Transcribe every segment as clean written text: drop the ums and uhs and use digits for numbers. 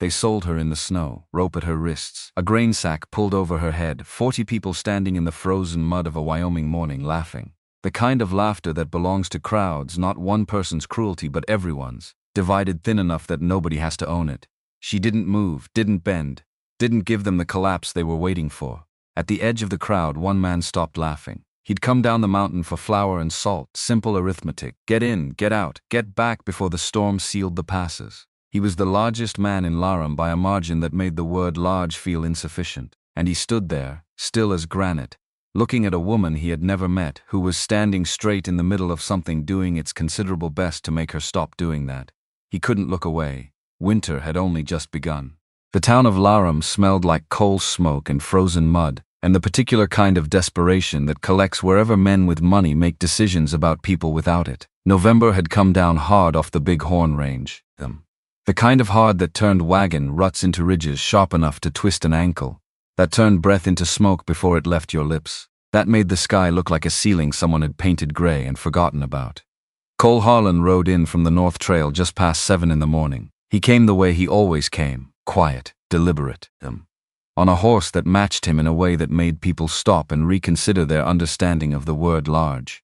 They sold her in the snow, rope at her wrists, a grain sack pulled over her head, 40 people standing in the frozen mud of a Wyoming morning laughing. The kind of laughter that belongs to crowds, not one person's cruelty but everyone's, divided thin enough that nobody has to own it. She didn't move, didn't bend, didn't give them the collapse they were waiting for. At the edge of the crowd, one man stopped laughing. He'd come down the mountain for flour and salt, simple arithmetic. Get in, get out, get back before the storm sealed the passes. He was the largest man in Laram by a margin that made the word large feel insufficient. And he stood there, still as granite, looking at a woman he had never met, who was standing straight in the middle of something, doing its considerable best to make her stop doing that. He couldn't look away. Winter had only just begun. The town of Laram smelled like coal smoke and frozen mud, and the particular kind of desperation that collects wherever men with money make decisions about people without it. November had come down hard off the Big Horn Range. The kind of hard that turned wagon ruts into ridges sharp enough to twist an ankle, that turned breath into smoke before it left your lips, that made the sky look like a ceiling someone had painted gray and forgotten about. Cole Harlan rode in from the North Trail just past 7 in the morning. He came the way he always came, quiet, deliberate, on a horse that matched him in a way that made people stop and reconsider their understanding of the word large.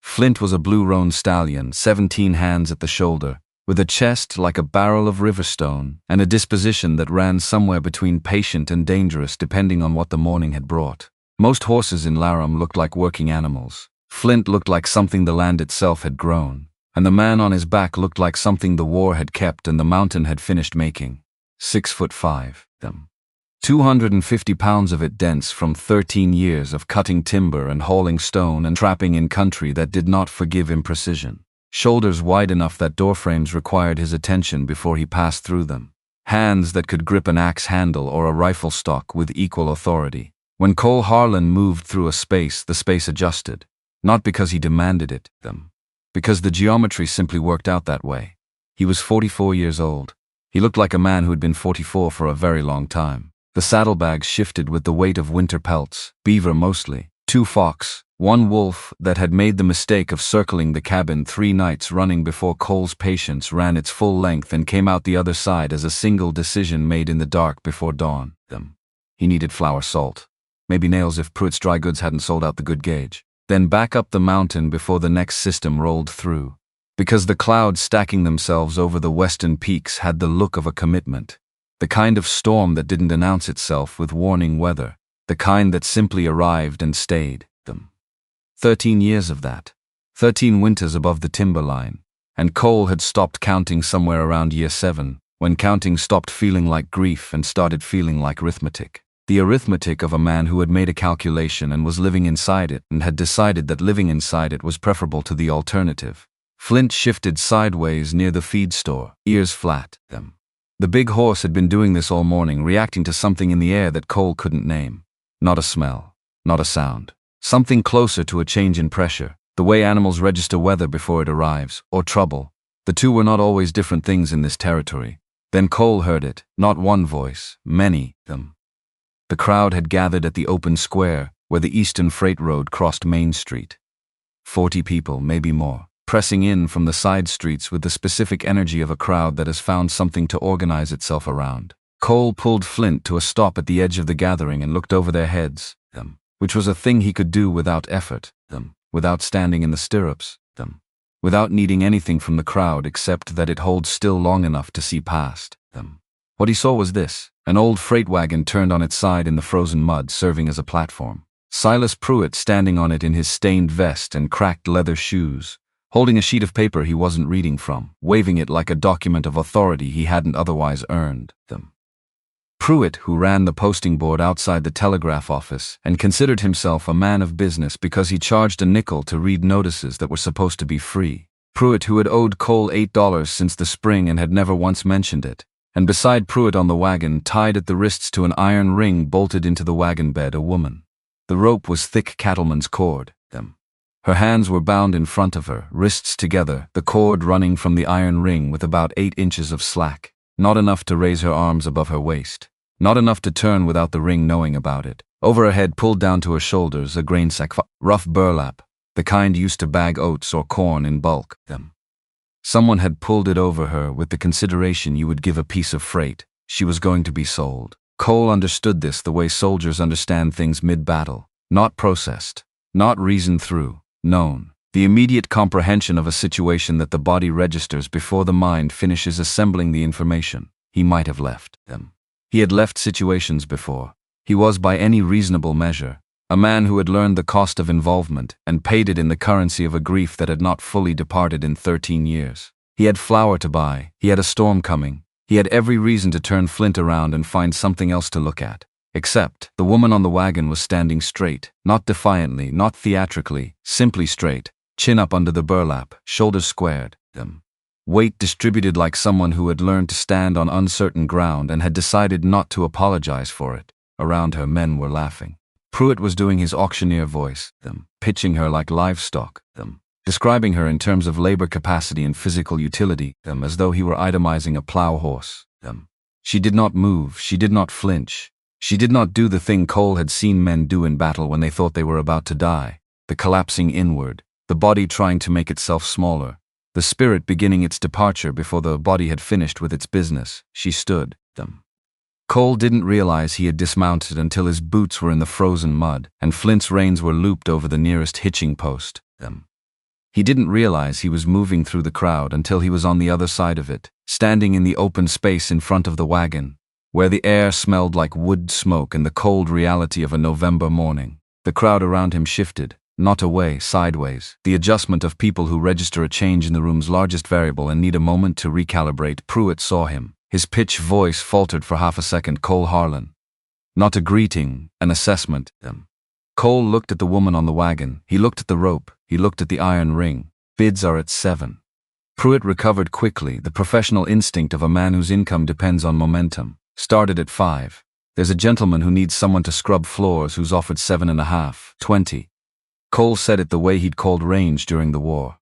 Flint was a blue roan stallion, 17 hands at the shoulder, with a chest like a barrel of riverstone, and a disposition that ran somewhere between patient and dangerous depending on what the morning had brought. Most horses in Laram looked like working animals. Flint looked like something the land itself had grown, and the man on his back looked like something the war had kept and the mountain had finished making. 6'5", 250 pounds of it dense from 13 years of cutting timber and hauling stone and trapping in country that did not forgive imprecision. Shoulders wide enough that doorframes required his attention before he passed through them. Hands that could grip an axe handle or a rifle stock with equal authority. When Cole Harlan moved through a space, the space adjusted. Not because he demanded it, because the geometry simply worked out that way. He was 44 years old. He looked like a man who had been 44 for a very long time. The saddlebags shifted with the weight of winter pelts, beaver mostly, 2 fox, 1 wolf that had made the mistake of circling the cabin 3 nights running before Cole's patience ran its full length and came out the other side as a single decision made in the dark before dawn. He needed flour, salt, maybe nails if Pruitt's dry goods hadn't sold out the good gauge. Then back up the mountain before the next system rolled through. Because the clouds stacking themselves over the western peaks had the look of a commitment. The kind of storm that didn't announce itself with warning weather. The kind that simply arrived and stayed. 13 years of that. 13 winters above the timberline. And Cole had stopped counting somewhere around year 7, when counting stopped feeling like grief and started feeling like arithmetic. The arithmetic of a man who had made a calculation and was living inside it and had decided that living inside it was preferable to the alternative. Flint shifted sideways near the feed store, ears flat. The big horse had been doing this all morning, reacting to something in the air that Cole couldn't name. Not a smell, not a sound. Something closer to a change in pressure, the way animals register weather before it arrives, or trouble. The two were not always different things in this territory. Then Cole heard it, not one voice, many them. The crowd had gathered at the open square where the Eastern Freight Road crossed Main Street. 40 people, maybe more, pressing in from the side streets with the specific energy of a crowd that has found something to organize itself around. Cole pulled Flint to a stop at the edge of the gathering and looked over their heads, which was a thing he could do without effort, without standing in the stirrups, without needing anything from the crowd except that it holds still long enough to see past them. What he saw was this: an old freight wagon turned on its side in the frozen mud, serving as a platform. Silas Pruitt standing on it in his stained vest and cracked leather shoes, holding a sheet of paper he wasn't reading from, waving it like a document of authority he hadn't otherwise earned. Pruitt, who ran the posting board outside the telegraph office and considered himself a man of business because he charged a nickel to read notices that were supposed to be free. Pruitt, who had owed Cole $8 since the spring and had never once mentioned it. And beside Pruitt on the wagon, tied at the wrists to an iron ring bolted into the wagon bed, a woman. The rope was thick cattleman's cord. Her hands were bound in front of her, wrists together, the cord running from the iron ring with about 8 inches of slack. Not enough to raise her arms above her waist. Not enough to turn without the ring knowing about it. Over her head, pulled down to her shoulders, a grain sack, rough burlap, the kind used to bag oats or corn in bulk. Someone had pulled it over her with the consideration you would give a piece of freight. She was going to be sold. Cole understood this the way soldiers understand things mid-battle. Not processed. Not reasoned through. Known. The immediate comprehension of a situation that the body registers before the mind finishes assembling the information. He might have left them. He had left situations before. He was, by any reasonable measure, a man who had learned the cost of involvement and paid it in the currency of a grief that had not fully departed in 13 years. He had flour to buy. He had a storm coming. He had every reason to turn Flint around and find something else to look at. Except, the woman on the wagon was standing straight, not defiantly, not theatrically, simply straight, chin up under the burlap, shoulders squared, weight distributed like someone who had learned to stand on uncertain ground and had decided not to apologize for it. Around her, men were laughing. Pruitt was doing his auctioneer voice, pitching her like livestock, describing her in terms of labor capacity and physical utility, as though he were itemizing a plow horse, She did not move, she did not flinch. She did not do the thing Cole had seen men do in battle when they thought they were about to die, the collapsing inward, the body trying to make itself smaller, the spirit beginning its departure before the body had finished with its business. She stood, Cole didn't realize he had dismounted until his boots were in the frozen mud and Flint's reins were looped over the nearest hitching post. He didn't realize he was moving through the crowd until he was on the other side of it, standing in the open space in front of the wagon, where the air smelled like wood smoke and the cold reality of a November morning. The crowd around him shifted, not away, sideways, the adjustment of people who register a change in the room's largest variable and need a moment to recalibrate. Pruitt saw him. His pitch voice faltered for half a second. Cole Harlan. Not a greeting, an assessment. Cole looked at the woman on the wagon. He looked at the rope. He looked at the iron ring. Bids are at 7. Pruitt recovered quickly, the professional instinct of a man whose income depends on momentum. Started at 5. There's a gentleman who needs someone to scrub floors who's offered 7.5. 20. Cole said it the way he'd called range during the war.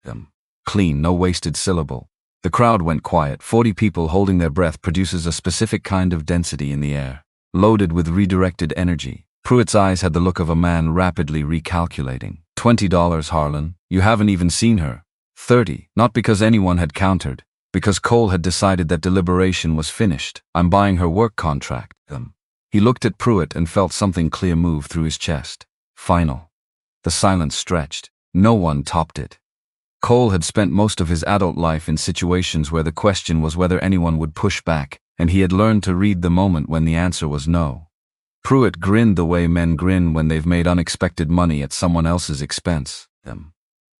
Clean, no wasted syllable. The crowd went quiet. 40 people holding their breath produces a specific kind of density in the air, loaded with redirected energy. Pruitt's eyes had the look of a man rapidly recalculating. $20, Harlan. You haven't even seen her. 30. Not because anyone had countered. Because Cole had decided that deliberation was finished. I'm buying her work contract. He looked at Pruitt and felt something clear move through his chest. Final. The silence stretched. No one topped it. Cole had spent most of his adult life in situations where the question was whether anyone would push back, and he had learned to read the moment when the answer was no. Pruitt grinned the way men grin when they've made unexpected money at someone else's expense.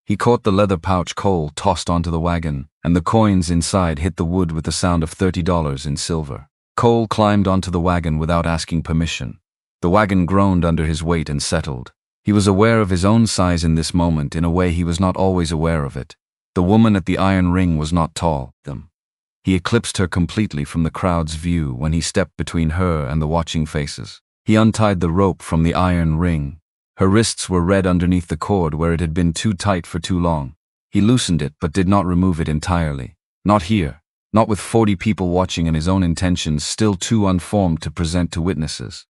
He caught the leather pouch Cole tossed onto the wagon, and the coins inside hit the wood with the sound of $30 in silver. Cole climbed onto the wagon without asking permission. The wagon groaned under his weight and settled. He was aware of his own size in this moment in a way he was not always aware of it. The woman at the iron ring was not tall. He eclipsed her completely from the crowd's view when he stepped between her and the watching faces. He untied the rope from the iron ring. Her wrists were red underneath the cord where it had been too tight for too long. He loosened it but did not remove it entirely. Not here. Not with 40 people watching and his own intentions still too unformed to present to witnesses.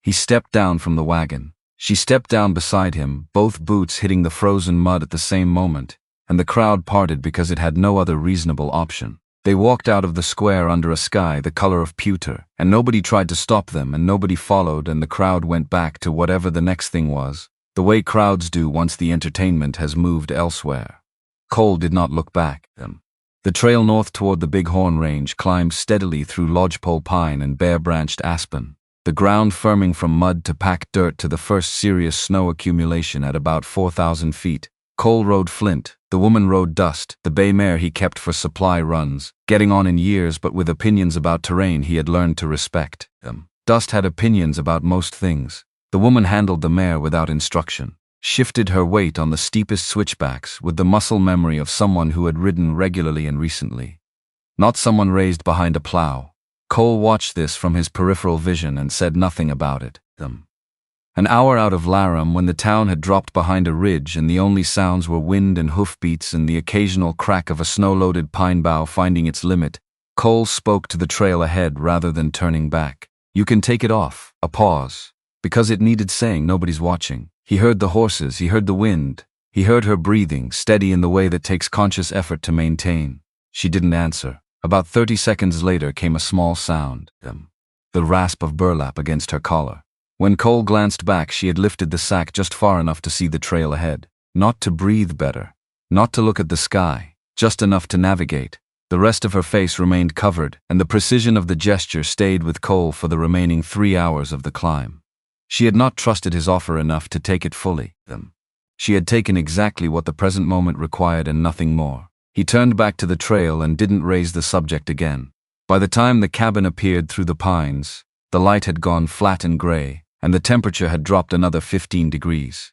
He stepped down from the wagon. She stepped down beside him, both boots hitting the frozen mud at the same moment, and the crowd parted because it had no other reasonable option. They walked out of the square under a sky the color of pewter, and nobody tried to stop them and nobody followed, and the crowd went back to whatever the next thing was, the way crowds do once the entertainment has moved elsewhere. Cole did not look back. The trail north toward the Bighorn Range climbed steadily through lodgepole pine and bare-branched aspen, the ground firming from mud to packed dirt to the first serious snow accumulation at about 4,000 feet. Cole rode Flint, the woman rode Dust, the bay mare he kept for supply runs, getting on in years but with opinions about terrain he had learned to respect. Dust had opinions about most things. The woman handled the mare without instruction, shifted her weight on the steepest switchbacks with the muscle memory of someone who had ridden regularly and recently. Not someone raised behind a plow. Cole watched this from his peripheral vision and said nothing about it. An hour out of Laram, when the town had dropped behind a ridge and the only sounds were wind and hoofbeats and the occasional crack of a snow-loaded pine bough finding its limit, Cole spoke to the trail ahead rather than turning back. You can take it off. A pause. Because it needed saying, nobody's watching. He heard the horses, he heard the wind. He heard her breathing, steady in the way that takes conscious effort to maintain. She didn't answer. About 30 seconds later came a small sound. The rasp of burlap against her collar. When Cole glanced back, she had lifted the sack just far enough to see the trail ahead. Not to breathe better. Not to look at the sky. Just enough to navigate. The rest of her face remained covered, and the precision of the gesture stayed with Cole for the remaining 3 hours of the climb. She had not trusted his offer enough to take it fully. She had taken exactly what the present moment required and nothing more. He turned back to the trail and didn't raise the subject again. By the time the cabin appeared through the pines, the light had gone flat and gray, and the temperature had dropped another 15 degrees.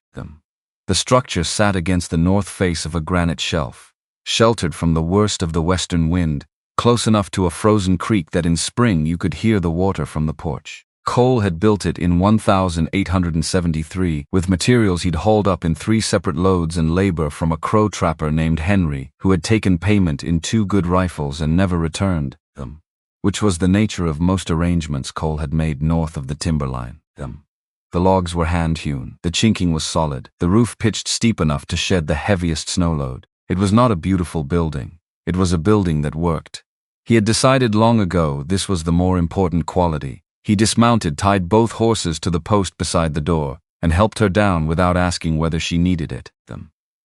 The structure sat against the north face of a granite shelf, sheltered from the worst of the western wind, close enough to a frozen creek that in spring you could hear the water from the porch. Cole had built it in 1873 with materials he'd hauled up in 3 separate loads and labor from a crow trapper named Henry, who had taken payment in 2 good rifles and never returned them, which was the nature of most arrangements Cole had made north of the timberline. The logs were hand-hewn, the chinking was solid, the roof pitched steep enough to shed the heaviest snow load. It was not a beautiful building. It was a building that worked. He had decided long ago this was the more important quality. He dismounted, tied both horses to the post beside the door, and helped her down without asking whether she needed it.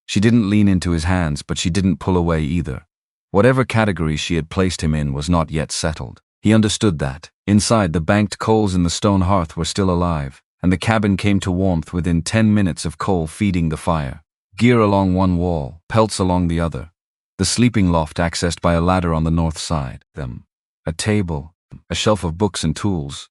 She didn't lean into his hands, but she didn't pull away either. Whatever category she had placed him in was not yet settled. He understood that. Inside, the banked coals in the stone hearth were still alive, and the cabin came to warmth within 10 minutes of Cole feeding the fire. Gear along one wall, pelts along the other. The sleeping loft accessed by a ladder on the north side. A table, a shelf of books and tools.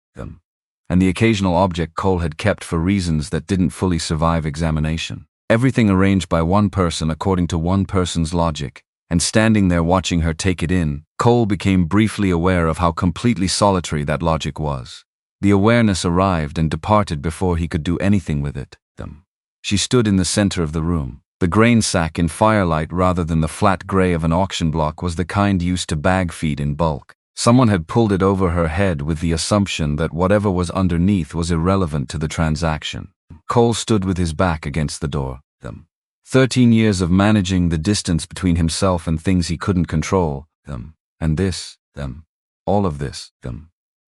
And the occasional object Cole had kept for reasons that didn't fully survive examination. Everything arranged by one person according to one person's logic. And standing there watching her take it in, Cole became briefly aware of how completely solitary that logic was. The awareness arrived and departed before he could do anything with it. She stood in the center of the room. The grain sack in firelight rather than the flat gray of an auction block was the kind used to bag feed in bulk. Someone had pulled it over her head with the assumption that whatever was underneath was irrelevant to the transaction. Cole stood with his back against the door. 13 years of managing the distance between himself and things he couldn't control. And this, all of this,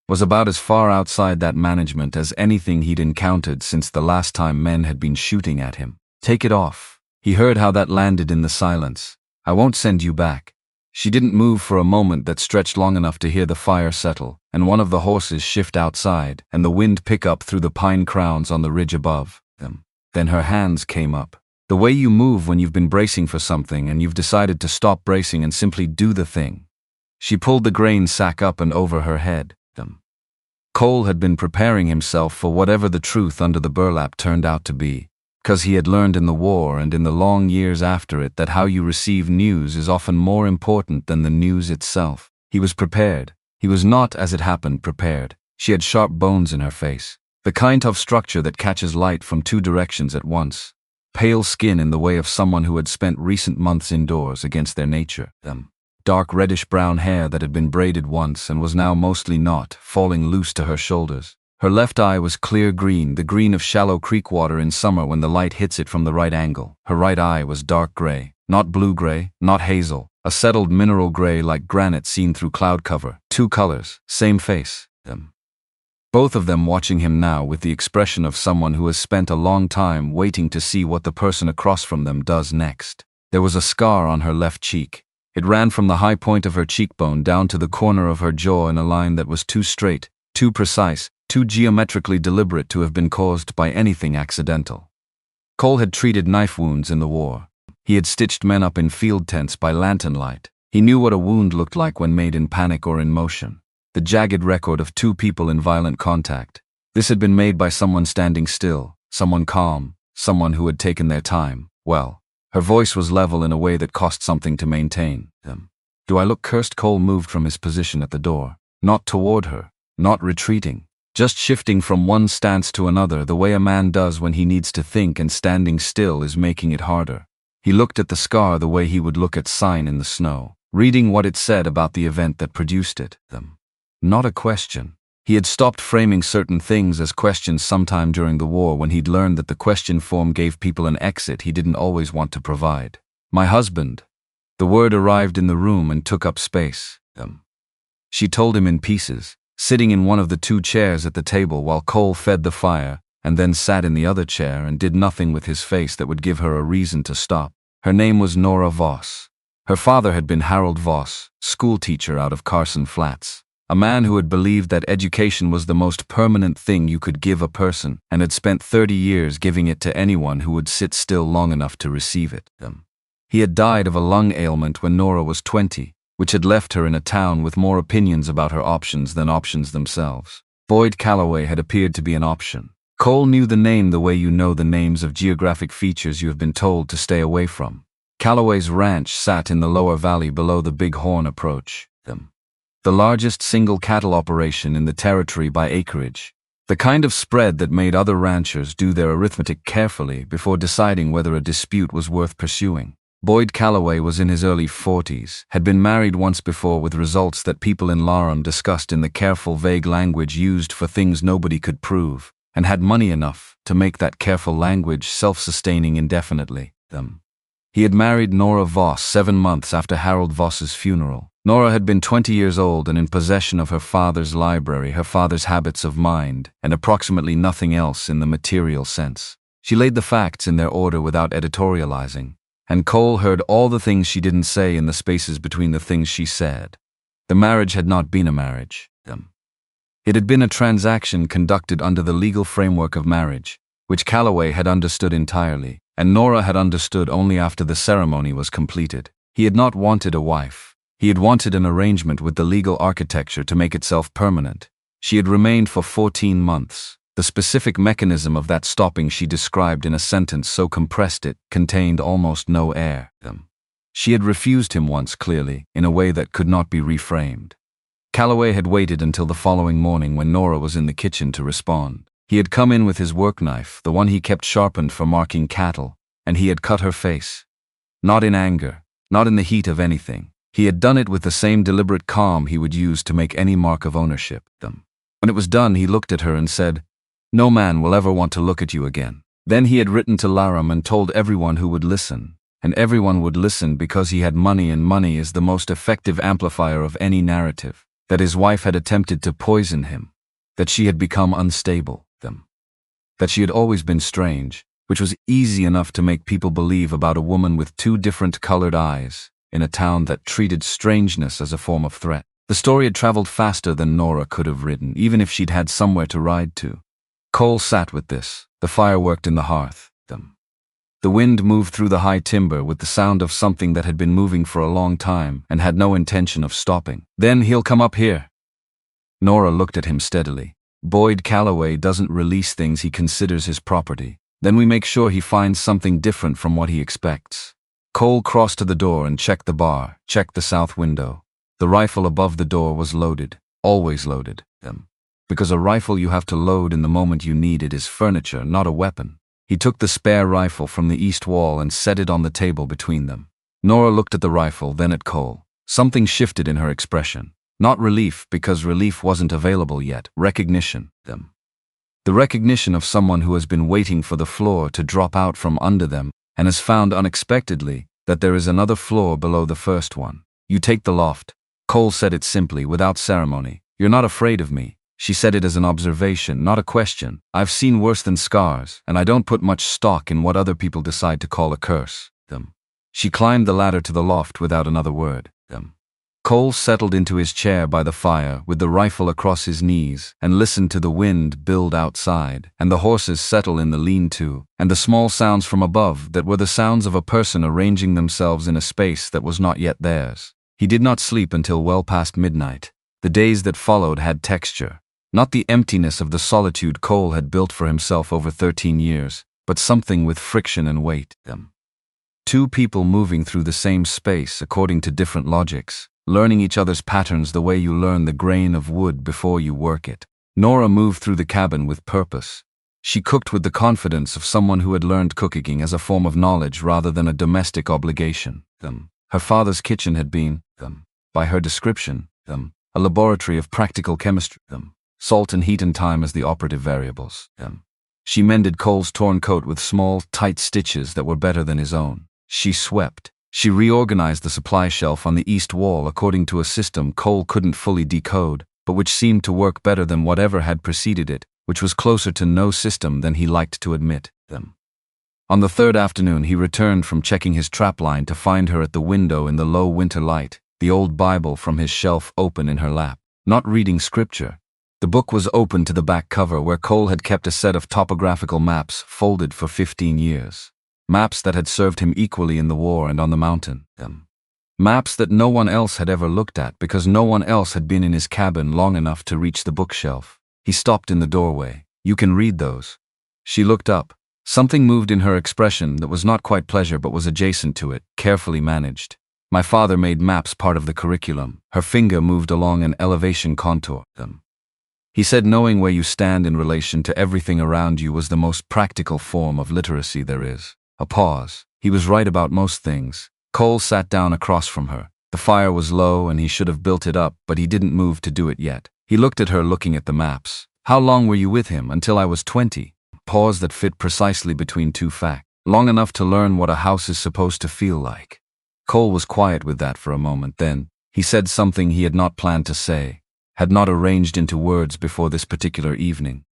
was about as far outside that management as anything he'd encountered since the last time men had been shooting at him. Take it off. He heard how that landed in the silence. I won't send you back. She didn't move for a moment that stretched long enough to hear the fire settle, and one of the horses shift outside, and the wind pick up through the pine crowns on the ridge above them. Then her hands came up. The way you move when you've been bracing for something and you've decided to stop bracing and simply do the thing. She pulled the grain sack up and over her head. Cole had been preparing himself for whatever the truth under the burlap turned out to be, because he had learned in the war and in the long years after it that how you receive news is often more important than the news itself. He was prepared. He was not, as it happened, prepared. She had sharp bones in her face, the kind of structure that catches light from 2 directions at once. Pale skin in the way of someone who had spent recent months indoors against their nature. Dark reddish-brown hair that had been braided once and was now mostly not, falling loose to her shoulders. Her left eye was clear green, the green of shallow creek water in summer when the light hits it from the right angle. Her right eye was dark gray, not blue-gray, not hazel, a settled mineral gray like granite seen through cloud cover. 2 colors, same face. Both of them watching him now with the expression of someone who has spent a long time waiting to see what the person across from them does next. There was a scar on her left cheek. It ran from the high point of her cheekbone down to the corner of her jaw in a line that was too straight, too precise, too geometrically deliberate to have been caused by anything accidental. Cole had treated knife wounds in the war. He had stitched men up in field tents by lantern light. He knew what a wound looked like when made in panic or in motion. The jagged record of 2 people in violent contact. This had been made by someone standing still, someone calm, someone who had taken their time. Well, her voice was level in a way that cost something to maintain. Do I look cursed? Cole moved from his position at the door. Not toward her, not retreating. Just shifting from one stance to another the way a man does when he needs to think, and standing still is making it harder. He looked at the scar the way he would look at sign in the snow, reading what it said about the event that produced it. Not a question. He had stopped framing certain things as questions sometime during the war when he'd learned that the question form gave people an exit he didn't always want to provide. My husband. The word arrived in the room and took up space. She told him in pieces, sitting in one of the two chairs at the table while Cole fed the fire, and then sat in the other chair and did nothing with his face that would give her a reason to stop. Her name was Nora Voss. Her father had been Harold Voss, schoolteacher out of Carson Flats. A man who had believed that education was the most permanent thing you could give a person and had spent 30 years giving it to anyone who would sit still long enough to receive it. He had died of a lung ailment when Nora was 20, which had left her in a town with more opinions about her options than options themselves. Boyd Calloway had appeared to be an option. Cole knew the name the way you know the names of geographic features you have been told to stay away from. Calloway's ranch sat in the lower valley below the Big Horn approach. The largest single cattle operation in the territory by acreage. The kind of spread that made other ranchers do their arithmetic carefully before deciding whether a dispute was worth pursuing. Boyd Calloway was in his early 40s, had been married once before with results that people in Laram discussed in the careful, vague language used for things nobody could prove, and had money enough to make that careful language self-sustaining indefinitely. He had married Nora Voss 7 months after Harold Voss's funeral. Nora had been 20 years old and in possession of her father's library, her father's habits of mind, and approximately nothing else in the material sense. She laid the facts in their order without editorializing, and Cole heard all the things she didn't say in the spaces between the things she said. The marriage had not been a marriage. It had been a transaction conducted under the legal framework of marriage, which Calloway had understood entirely, and Nora had understood only after the ceremony was completed. He had not wanted a wife. He had wanted an arrangement with the legal architecture to make itself permanent. She had remained for 14 months. The specific mechanism of that stopping she described in a sentence so compressed it contained almost no air. She had refused him once clearly, in a way that could not be reframed. Calloway had waited until the following morning when Nora was in the kitchen to respond. He had come in with his work knife, the one he kept sharpened for marking cattle, and he had cut her face. Not in anger, not in the heat of anything. He had done it with the same deliberate calm he would use to make any mark of ownership. When it was done, he looked at her and said, "No man will ever want to look at you again." Then he had written to Laram and told everyone who would listen, and everyone would listen because he had money, and money is the most effective amplifier of any narrative, that his wife had attempted to poison him, that she had become unstable, that she had always been strange, which was easy enough to make people believe about a woman with 2 different colored eyes, in a town that treated strangeness as a form of threat. The story had traveled faster than Nora could have ridden, even if she'd had somewhere to ride to. Cole sat with this. The fire worked in the hearth. The wind moved through the high timber with the sound of something that had been moving for a long time and had no intention of stopping. "Then he'll come up here." Nora looked at him steadily. "Boyd Calloway doesn't release things he considers his property. Then we make sure he finds something different from what he expects." Cole crossed to the door and checked the bar, checked the south window. The rifle above the door was loaded, always loaded. Because a rifle you have to load in the moment you need it is furniture, not a weapon. He took the spare rifle from the east wall and set it on the table between them. Nora looked at the rifle, then at Cole. Something shifted in her expression. Not relief, because relief wasn't available yet. Recognition. The recognition of someone who has been waiting for the floor to drop out from under them and has found unexpectedly that there is another floor below the first one. "You take the loft." Cole said it simply, without ceremony. "You're not afraid of me." She said it as an observation, not a question. "I've seen worse than scars, and I don't put much stock in what other people decide to call a curse." She climbed the ladder to the loft without another word. Cole settled into his chair by the fire with the rifle across his knees and listened to the wind build outside and the horses settle in the lean-to and the small sounds from above that were the sounds of a person arranging themselves in a space that was not yet theirs. He did not sleep until well past midnight. The days that followed had texture. Not the emptiness of the solitude Cole had built for himself over 13 years, but something with friction and weight. 2 people moving through the same space according to different logics, learning each other's patterns the way you learn the grain of wood before you work it. Nora moved through the cabin with purpose. She cooked with the confidence of someone who had learned cooking as a form of knowledge rather than a domestic obligation. Her father's kitchen had been, by her description, a laboratory of practical chemistry. salt and heat and time as the operative variables. She mended Cole's torn coat with small, tight stitches that were better than his own. She swept. She reorganized the supply shelf on the east wall according to a system Cole couldn't fully decode, but which seemed to work better than whatever had preceded it, which was closer to no system than he liked to admit. On the third afternoon, he returned from checking his trapline to find her at the window in the low winter light, the old Bible from his shelf open in her lap. Not reading scripture. The book was open to the back cover where Cole had kept a set of topographical maps folded for 15 years. Maps that had served him equally in the war and on the mountain. Maps that no one else had ever looked at because no one else had been in his cabin long enough to reach the bookshelf. He stopped in the doorway. "You can read those." She looked up. Something moved in her expression that was not quite pleasure but was adjacent to it, carefully managed. "My father made maps part of the curriculum." Her finger moved along an elevation contour. He said knowing where you stand in relation to everything around you was the most practical form of literacy there is. A pause. He was right about most things. Cole sat down across from her. The fire was low and he should have built it up, but he didn't move to do it yet. He looked at her looking at the maps. "How long were you with him?" "Until I was 20. Pause that fit precisely between two facts. Long enough to learn what a house is supposed to feel like. Cole was quiet with that for a moment. Then he said something he had not planned to say, had not arranged into words before this particular evening.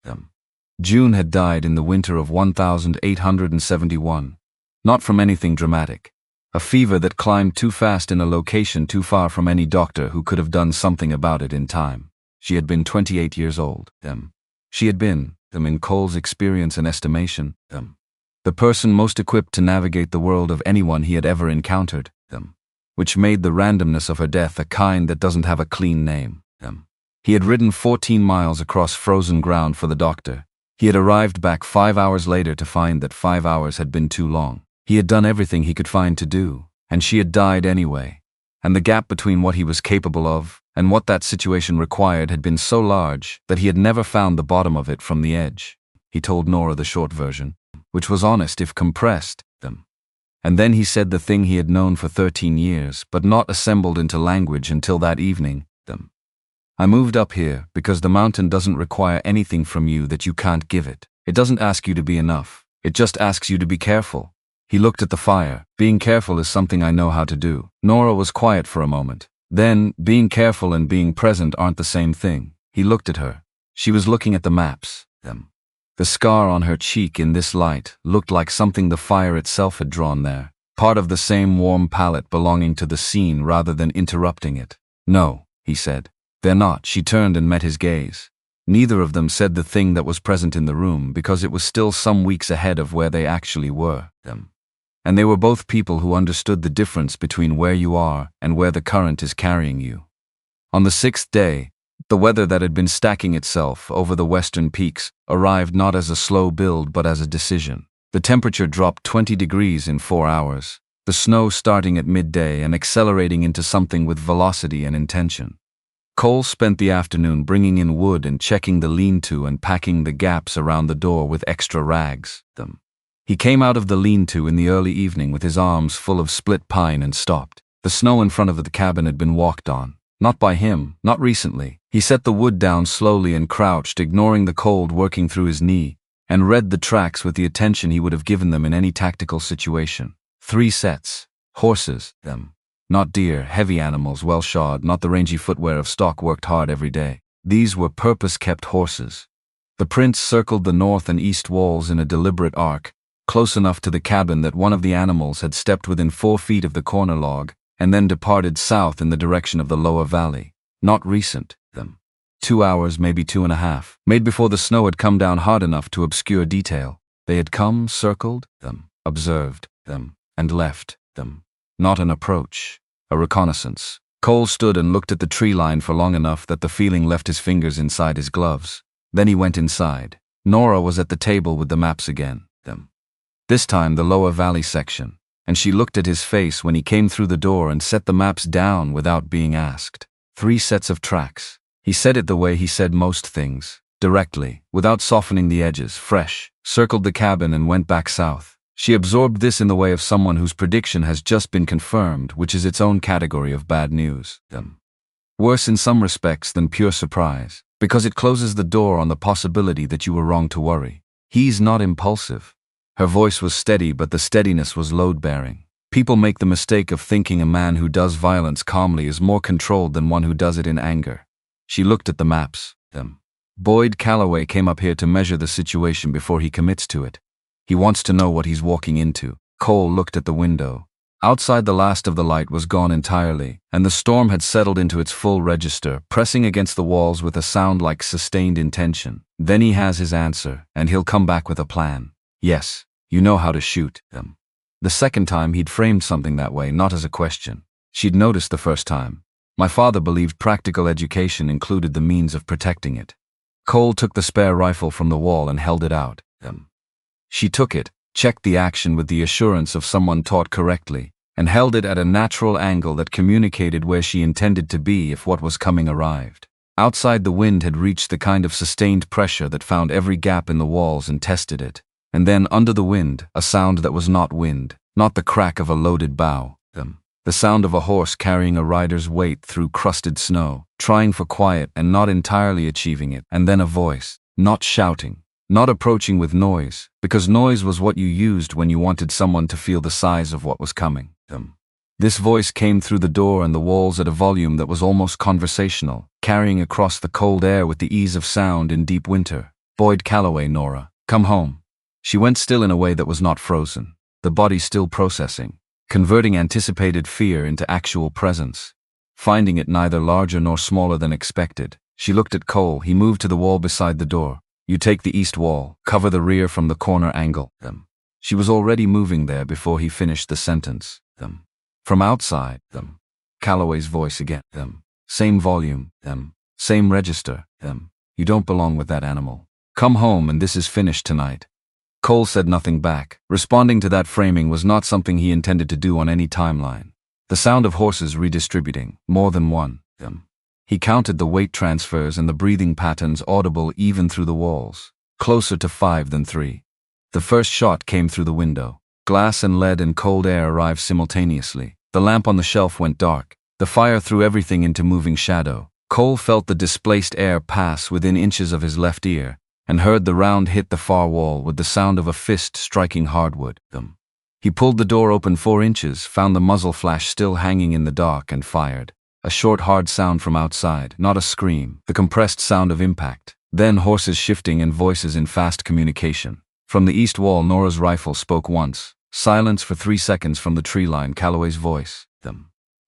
June had died in the winter of 1871. Not from anything dramatic. A fever that climbed too fast in a location too far from any doctor who could have done something about it in time. She had been 28 years old. She had been, in Cole's experience and estimation, the person most equipped to navigate the world of anyone he had ever encountered, which made the randomness of her death a kind that doesn't have a clean name. He had ridden 14 miles across frozen ground for the doctor. He had arrived back 5 hours later to find that 5 hours had been too long. He had done everything he could find to do, and she had died anyway. And the gap between what he was capable of and what that situation required had been so large that he had never found the bottom of it from the edge. He told Nora the short version, which was honest if compressed. And then he said the thing he had known for 13 years, but not assembled into language until that evening. "I moved up here because the mountain doesn't require anything from you that you can't give it. It doesn't ask you to be enough. It just asks you to be careful." He looked at the fire. "Being careful is something I know how to do." Nora was quiet for a moment. Then, being careful and being present aren't the same thing. He looked at her. She was looking at the maps. The scar on her cheek in this light looked like something the fire itself had drawn there, part of the same warm palette belonging to the scene rather than interrupting it. "No," he said. "They're not." She turned and met his gaze. Neither of them said the thing that was present in the room because it was still some weeks ahead of where they actually were. And they were both people who understood the difference between where you are and where the current is carrying you. On the 6th day, the weather that had been stacking itself over the western peaks arrived not as a slow build but as a decision. The temperature dropped 20 degrees in 4 hours, the snow starting at midday and accelerating into something with velocity and intention. Cole spent the afternoon bringing in wood and checking the lean-to and packing the gaps around the door with extra rags. He came out of the lean-to in the early evening with his arms full of split pine and stopped. The snow in front of the cabin had been walked on. Not by him, not recently. He set the wood down slowly and crouched, ignoring the cold working through his knee, and read the tracks with the attention he would have given them in any tactical situation. 3 sets. Horses, Not deer, heavy animals, well-shod, not the rangy footwear of stock worked hard every day. These were purpose-kept horses. The prints circled the north and east walls in a deliberate arc, close enough to the cabin that one of the animals had stepped within 4 feet of the corner log, and then departed south in the direction of the lower valley. Not recent, 2 hours, maybe 2.5, made before the snow had come down hard enough to obscure detail. They had come, circled them, observed them, and left them. Not an approach, a reconnaissance. Cole stood and looked at the tree line for long enough that the feeling left his fingers inside his gloves. Then he went inside. Nora was at the table with the maps again. This time the lower valley section, and she looked at his face when he came through the door and set the maps down without being asked. 3 sets of tracks. He said it the way he said most things, directly, without softening the edges, fresh, circled the cabin and went back south. She absorbed this in the way of someone whose prediction has just been confirmed, which is its own category of bad news. Worse in some respects than pure surprise. Because it closes the door on the possibility that you were wrong to worry. He's not impulsive. Her voice was steady, but the steadiness was load-bearing. People make the mistake of thinking a man who does violence calmly is more controlled than one who does it in anger. She looked at the maps. Boyd Calloway came up here to measure the situation before he commits to it. He wants to know what he's walking into. Cole looked at the window. Outside, the last of the light was gone entirely, and the storm had settled into its full register, pressing against the walls with a sound like sustained intention. Then he has his answer, and he'll come back with a plan. Yes, you know how to shoot them. The second time he'd framed something that way, not as a question. She'd noticed the first time. My father believed practical education included the means of protecting it. Cole took the spare rifle from the wall and held it out. She took it, checked the action with the assurance of someone taught correctly, and held it at a natural angle that communicated where she intended to be if what was coming arrived. Outside, the wind had reached the kind of sustained pressure that found every gap in the walls and tested it. And then, under the wind, a sound that was not wind, not the crack of a loaded bow. The sound of a horse carrying a rider's weight through crusted snow, trying for quiet and not entirely achieving it. And then a voice, not shouting, not approaching with noise, because noise was what you used when you wanted someone to feel the size of what was coming. This voice came through the door and the walls at a volume that was almost conversational, carrying across the cold air with the ease of sound in deep winter. Boyd Calloway, Nora, come home. She went still in a way that was not frozen, the body still processing, converting anticipated fear into actual presence. Finding it neither larger nor smaller than expected, she looked at Cole. He moved to the wall beside the door. You take the east wall, cover the rear from the corner angle. She was already moving there before he finished the sentence. From outside. Calloway's voice again. Same volume. Same register. You don't belong with that animal. Come home and this is finished tonight. Cole said nothing back. Responding to that framing was not something he intended to do on any timeline. The sound of horses redistributing, more than one. He counted the weight transfers and the breathing patterns audible even through the walls. Closer to 5 than 3. The first shot came through the window. Glass and lead and cold air arrived simultaneously. The lamp on the shelf went dark. The fire threw everything into moving shadow. Cole felt the displaced air pass within inches of his left ear, and heard the round hit the far wall with the sound of a fist striking hardwood. He pulled the door open 4 inches, found the muzzle flash still hanging in the dark, and fired. A short, hard sound from outside, not a scream, the compressed sound of impact. Then horses shifting and voices in fast communication. From the east wall, Nora's rifle spoke once. Silence for 3 seconds from the tree line. Calloway's voice.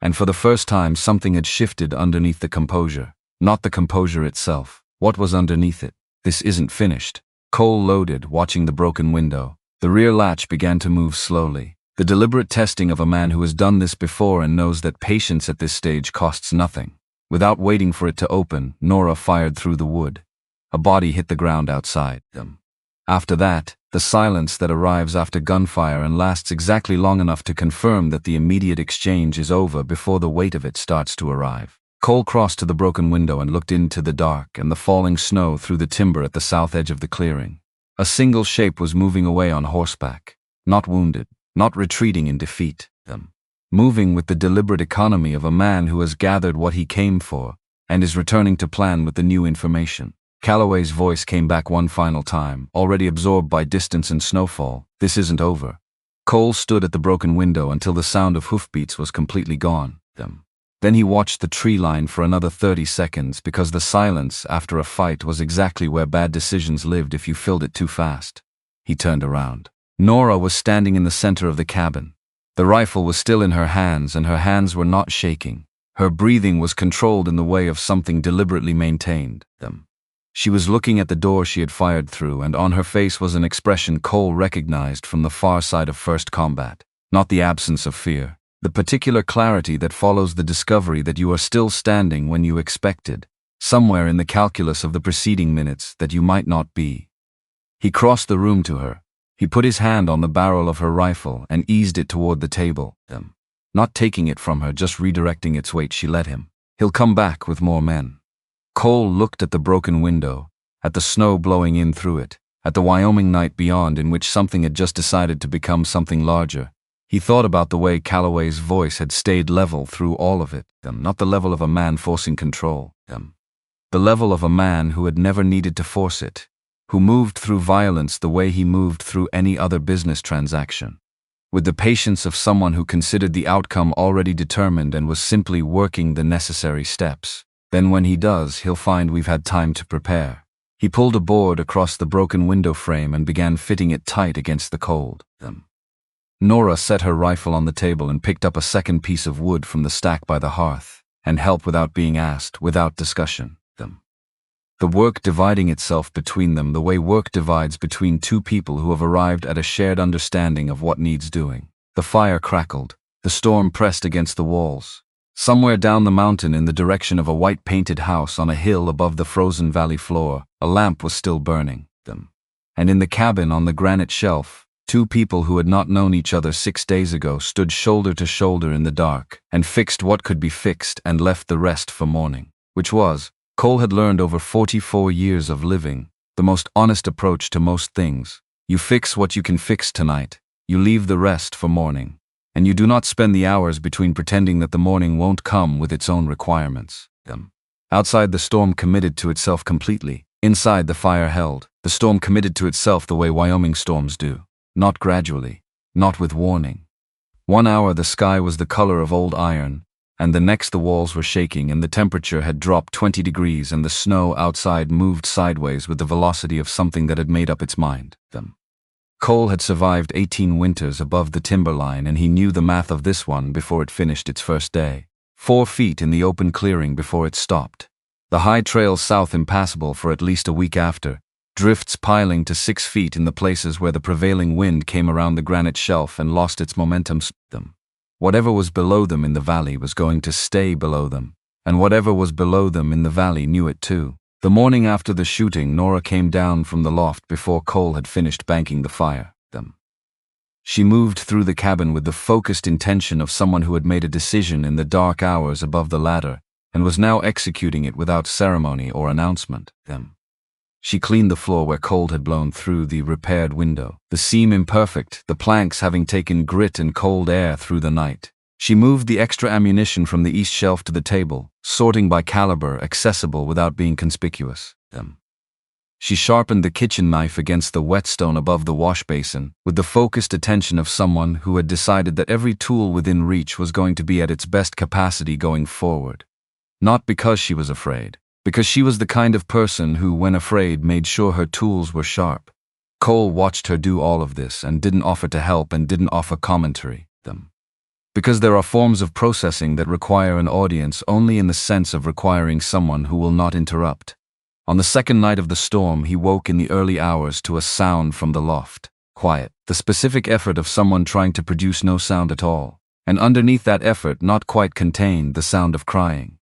And for the first time, something had shifted underneath the composure. Not the composure itself. What was underneath it? This isn't finished. Cole loaded, watching the broken window. The rear latch began to move slowly. The deliberate testing of a man who has done this before and knows that patience at this stage costs nothing. Without waiting for it to open, Nora fired through the wood. A body hit the ground outside. After that, the silence that arrives after gunfire and lasts exactly long enough to confirm that the immediate exchange is over before the weight of it starts to arrive. Cole crossed to the broken window and looked into the dark and the falling snow through the timber at the south edge of the clearing. A single shape was moving away on horseback. Not wounded, not retreating in defeat. Moving with the deliberate economy of a man who has gathered what he came for and is returning to plan with the new information. Calloway's voice came back one final time, already absorbed by distance and snowfall. This isn't over. Cole stood at the broken window until the sound of hoofbeats was completely gone. Then he watched the tree line for another 30 seconds because the silence after a fight was exactly where bad decisions lived if you filled it too fast. He turned around. Nora was standing in the center of the cabin. The rifle was still in her hands and her hands were not shaking. Her breathing was controlled in the way of something deliberately maintained. She was looking at the door she had fired through, and on her face was an expression Cole recognized from the far side of first combat. Not the absence of fear. The particular clarity that follows the discovery that you are still standing when you expected, somewhere in the calculus of the preceding minutes, that you might not be. He crossed the room to her. He put his hand on the barrel of her rifle and eased it toward the table. Not taking it from her, just redirecting its weight. She let him. He'll come back with more men. Cole looked at the broken window, at the snow blowing in through it, at the Wyoming night beyond in which something had just decided to become something larger. He thought about the way Calloway's voice had stayed level through all of it, not the level of a man forcing control. the level of a man who had never needed to force it, who moved through violence the way he moved through any other business transaction, with the patience of someone who considered the outcome already determined and was simply working the necessary steps. Then when he does, he'll find we've had time to prepare. He pulled a board across the broken window frame and began fitting it tight against the cold. Nora set her rifle on the table and picked up a second piece of wood from the stack by the hearth, and helped without being asked, without discussion. The work dividing itself between them the way work divides between two people who have arrived at a shared understanding of what needs doing. The fire crackled. The storm pressed against the walls. Somewhere down the mountain in the direction of a white-painted house on a hill above the frozen valley floor, a lamp was still burning. And in the cabin on the granite shelf, two people who had not known each other 6 days ago stood shoulder to shoulder in the dark and fixed what could be fixed and left the rest for morning, which was, Cole had learned over 44 years of living, the most honest approach to most things. You fix what you can fix tonight, you leave the rest for morning, and you do not spend the hours between pretending that the morning won't come with its own requirements. Outside, the storm committed to itself completely. Inside, the fire held. The storm committed to itself the way Wyoming storms do. Not gradually, not with warning. 1 hour the sky was the color of old iron, and the next the walls were shaking and the temperature had dropped 20 degrees and the snow outside moved sideways with the velocity of something that had made up its mind. Cole had survived 18 winters above the timberline, and he knew the math of this one before it finished its first day. 4 feet in the open clearing before it stopped. The high trails south impassable for at least a week after, drifts piling to 6 feet in the places where the prevailing wind came around the granite shelf and lost its momentum. Whatever was below them in the valley was going to stay below them, and whatever was below them in the valley knew it too. The morning after the shooting, Nora came down from the loft before Cole had finished banking the fire. She moved through the cabin with the focused intention of someone who had made a decision in the dark hours above the ladder and was now executing it without ceremony or announcement. She cleaned the floor where cold had blown through the repaired window, the seam imperfect, the planks having taken grit and cold air through the night. She moved the extra ammunition from the east shelf to the table, sorting by caliber, accessible without being conspicuous. She sharpened the kitchen knife against the whetstone above the wash basin, with the focused attention of someone who had decided that every tool within reach was going to be at its best capacity going forward. Not because she was afraid. Because she was the kind of person who, when afraid, made sure her tools were sharp. Cole watched her do all of this and didn't offer to help and didn't offer commentary. Because there are forms of processing that require an audience only in the sense of requiring someone who will not interrupt. On the second night of the storm, he woke in the early hours to a sound from the loft. Quiet, the specific effort of someone trying to produce no sound at all. And underneath that effort, not quite contained, the sound of crying.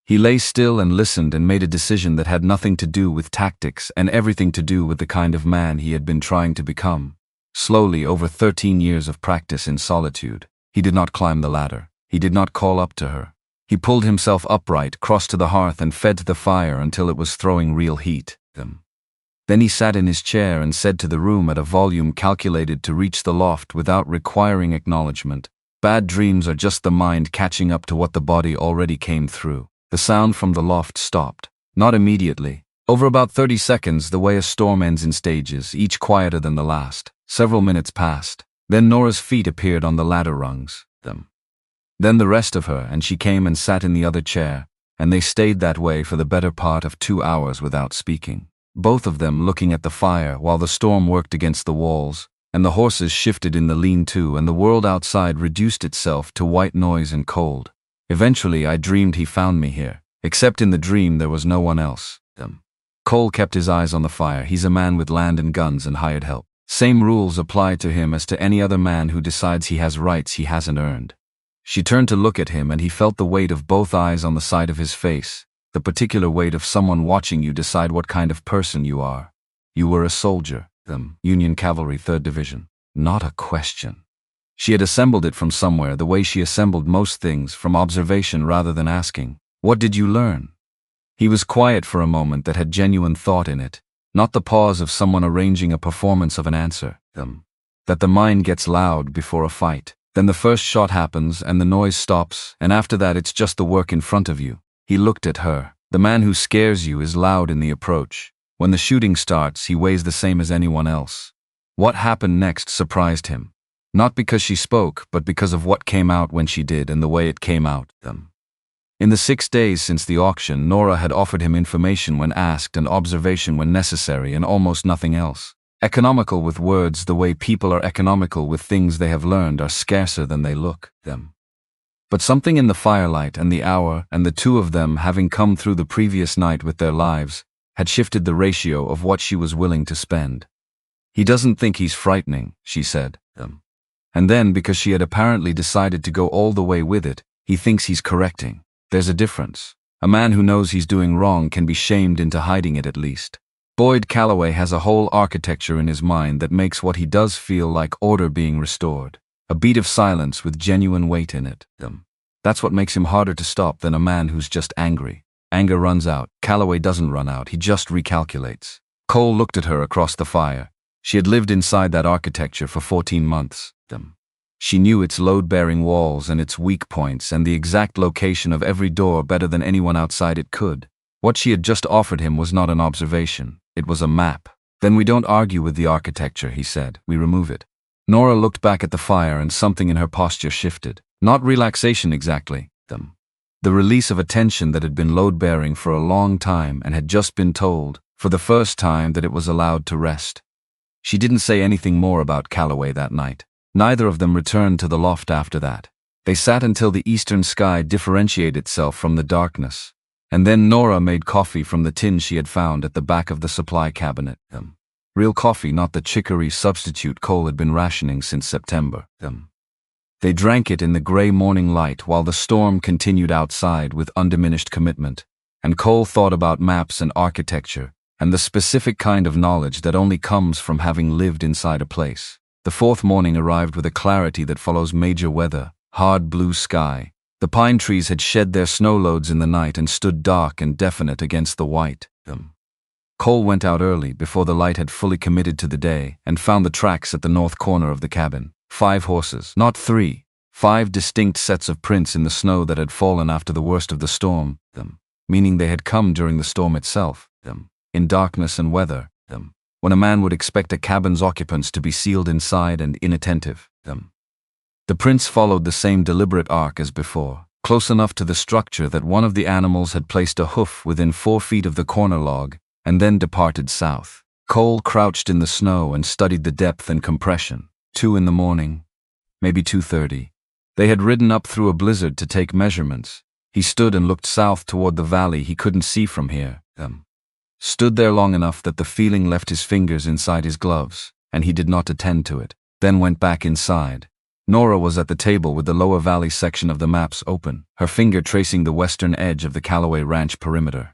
He lay still and listened and made a decision that had nothing to do with tactics and everything to do with the kind of man he had been trying to become. Slowly, over 13 years of practice in solitude, he did not climb the ladder. He did not call up to her. He pulled himself upright, crossed to the hearth and fed the fire until it was throwing real heat. Then he sat in his chair and said to the room at a volume calculated to reach the loft without requiring acknowledgement, "Bad dreams are just the mind catching up to what the body already came through." The sound from the loft stopped. Not immediately. Over about 30 seconds, the way a storm ends in stages, each quieter than the last. Several minutes passed. Then Nora's feet appeared on the ladder rungs. Then the rest of her, and she came and sat in the other chair, and they stayed that way for the better part of 2 hours without speaking. Both of them looking at the fire while the storm worked against the walls, and the horses shifted in the lean-to, and the world outside reduced itself to white noise and cold. Eventually, I dreamed he found me here. Except in the dream, there was no one else. Cole kept his eyes on the fire. He's a man with land and guns and hired help. Same rules apply to him as to any other man who decides he has rights he hasn't earned. She turned to look at him and he felt the weight of both eyes on the side of his face, the particular weight of someone watching you decide what kind of person you are. You were a soldier, Union Cavalry 3rd Division. Not a question. She had assembled it from somewhere, the way she assembled most things, from observation rather than asking. What did you learn? He was quiet for a moment that had genuine thought in it, not the pause of someone arranging a performance of an answer. That the mind gets loud before a fight. Then the first shot happens and the noise stops, and after that it's just the work in front of you. He looked at her. The man who scares you is loud in the approach. When the shooting starts, he weighs the same as anyone else. What happened next surprised him. Not because she spoke, but because of what came out when she did and the way it came out. In the 6 days since the auction, Nora had offered him information when asked and observation when necessary and almost nothing else. Economical with words the way people are economical with things they have learned are scarcer than they look. But something in the firelight and the hour and the two of them having come through the previous night with their lives had shifted the ratio of what she was willing to spend. He doesn't think he's frightening, she said. And then, because she had apparently decided to go all the way with it, he thinks he's correcting. There's a difference. A man who knows he's doing wrong can be shamed into hiding it at least. Boyd Calloway has a whole architecture in his mind that makes what he does feel like order being restored. A beat of silence with genuine weight in it. That's what makes him harder to stop than a man who's just angry. Anger runs out. Calloway doesn't run out, he just recalculates. Cole looked at her across the fire. She had lived inside that architecture for 14 months. She knew its load-bearing walls and its weak points and the exact location of every door better than anyone outside it could. What she had just offered him was not an observation. It was a map. Then we don't argue with the architecture, he said. We remove it. Nora looked back at the fire and something in her posture shifted. Not relaxation exactly. The release of a tension that had been load-bearing for a long time and had just been told, for the first time, that it was allowed to rest. She didn't say anything more about Calloway that night. Neither of them returned to the loft after that. They sat until the eastern sky differentiated itself from the darkness. And then Nora made coffee from the tin she had found at the back of the supply cabinet. Real coffee, not the chicory substitute Cole had been rationing since September. They drank it in the gray morning light while the storm continued outside with undiminished commitment. And Cole thought about maps and architecture, and the specific kind of knowledge that only comes from having lived inside a place. The fourth morning arrived with a clarity that follows major weather, hard blue sky. The pine trees had shed their snow loads in the night and stood dark and definite against the white. Cole went out early, before the light had fully committed to the day, and found the tracks at the north corner of the cabin. 5 horses, not 3. 5 distinct sets of prints in the snow that had fallen after the worst of the storm. Meaning they had come during the storm itself. In darkness and weather. When a man would expect a cabin's occupants to be sealed inside and inattentive. The prints followed the same deliberate arc as before, close enough to the structure that one of the animals had placed a hoof within 4 feet of the corner log, and then departed south. Cole crouched in the snow and studied the depth and compression. 2 in the morning, maybe 2:30. They had ridden up through a blizzard to take measurements. He stood and looked south toward the valley he couldn't see from here. Stood there long enough that the feeling left his fingers inside his gloves, and he did not attend to it, then went back inside. Nora was at the table with the lower valley section of the maps open, her finger tracing the western edge of the Calloway Ranch perimeter.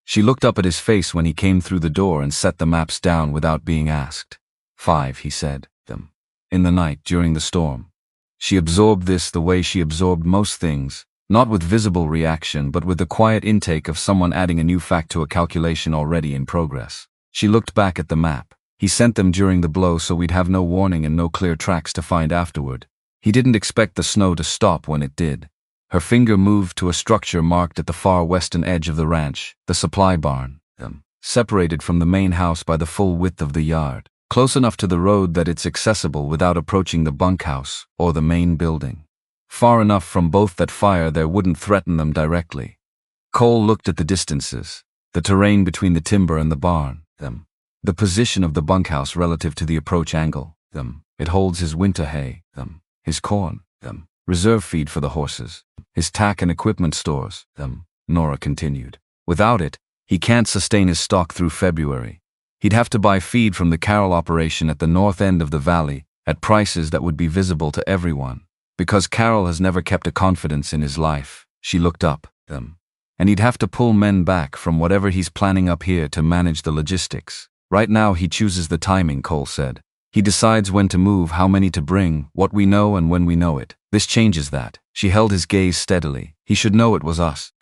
She looked up at his face when he came through the door and set the maps down without being asked. 5, he said. In the night, during the storm. She absorbed this the way she absorbed most things, not with visible reaction but with the quiet intake of someone adding a new fact to a calculation already in progress. She looked back at the map. He sent them during the blow so we'd have no warning and no clear tracks to find afterward. He didn't expect the snow to stop when it did. Her finger moved to a structure marked at the far western edge of the ranch, the supply barn, separated from the main house by the full width of the yard, close enough to the road that it's accessible without approaching the bunkhouse or the main building. Far enough from both that fire there wouldn't threaten them directly. Cole looked at the distances, the terrain between the timber and the barn, the position of the bunkhouse relative to the approach angle. It holds his winter hay, his corn, reserve feed for the horses, his tack and equipment stores, Nora continued. Without it, he can't sustain his stock through February. He'd have to buy feed from the Carroll operation at the north end of the valley at prices that would be visible to everyone. Because Carroll has never kept a confidence in his life, she looked up, and he'd have to pull men back from whatever he's planning up here to manage the logistics. Right now he chooses the timing, Cole said. He decides when to move, how many to bring, what we know and when we know it. This changes that. She held his gaze steadily. He should know it was us,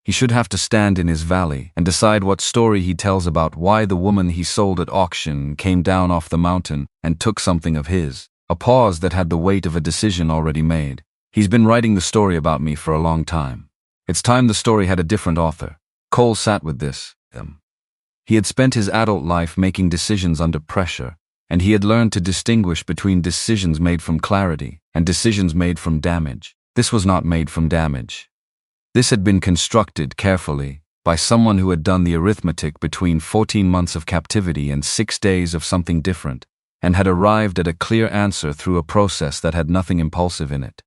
He should have to stand in his valley and decide what story he tells about why the woman he sold at auction came down off the mountain and took something of his. A pause that had the weight of a decision already made. He's been writing the story about me for a long time. It's time the story had a different author. Cole sat with this. He had spent his adult life making decisions under pressure, and he had learned to distinguish between decisions made from clarity and decisions made from damage. This was not made from damage. This had been constructed carefully by someone who had done the arithmetic between 14 months of captivity and 6 days of something different, and had arrived at a clear answer through a process that had nothing impulsive in it.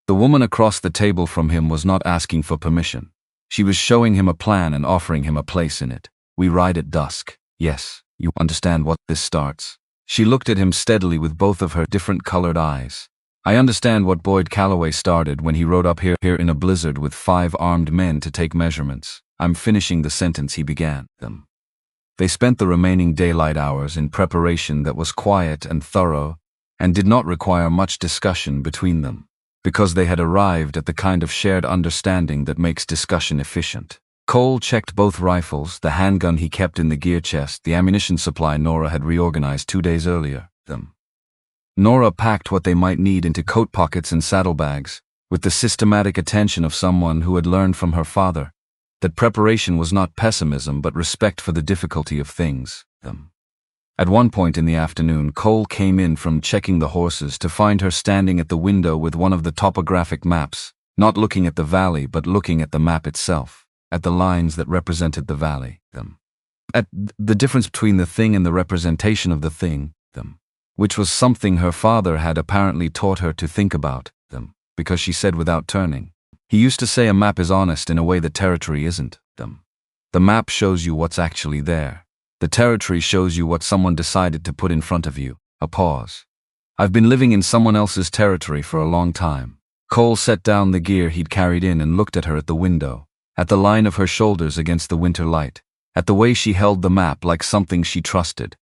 The woman across the table from him was not asking for permission. She was showing him a plan and offering him a place in it. We ride at dusk. Yes, you understand what this starts. She looked at him steadily with both of her different colored eyes. I understand what Boyd Calloway started when he rode up here in a blizzard with 5 armed men to take measurements. I'm finishing the sentence he began. They spent the remaining daylight hours in preparation that was quiet and thorough and did not require much discussion between them, because they had arrived at the kind of shared understanding that makes discussion efficient. Cole checked both rifles, the handgun he kept in the gear chest, the ammunition supply Nora had reorganized 2 days earlier. Nora packed what they might need into coat pockets and saddlebags, with the systematic attention of someone who had learned from her father that preparation was not pessimism but respect for the difficulty of things. At one point in the afternoon, Cole came in from checking the horses to find her standing at the window with one of the topographic maps, not looking at the valley but looking at the map itself, at the lines that represented the valley. At the difference between the thing and the representation of the thing, which was something her father had apparently taught her to think about, because she said without turning. He used to say a map is honest in a way that territory isn't. The map shows you what's actually there. The territory shows you what someone decided to put in front of you. A pause. I've been living in someone else's territory for a long time. Cole set down the gear he'd carried in and looked at her at the window, at the line of her shoulders against the winter light, at the way she held the map like something she trusted.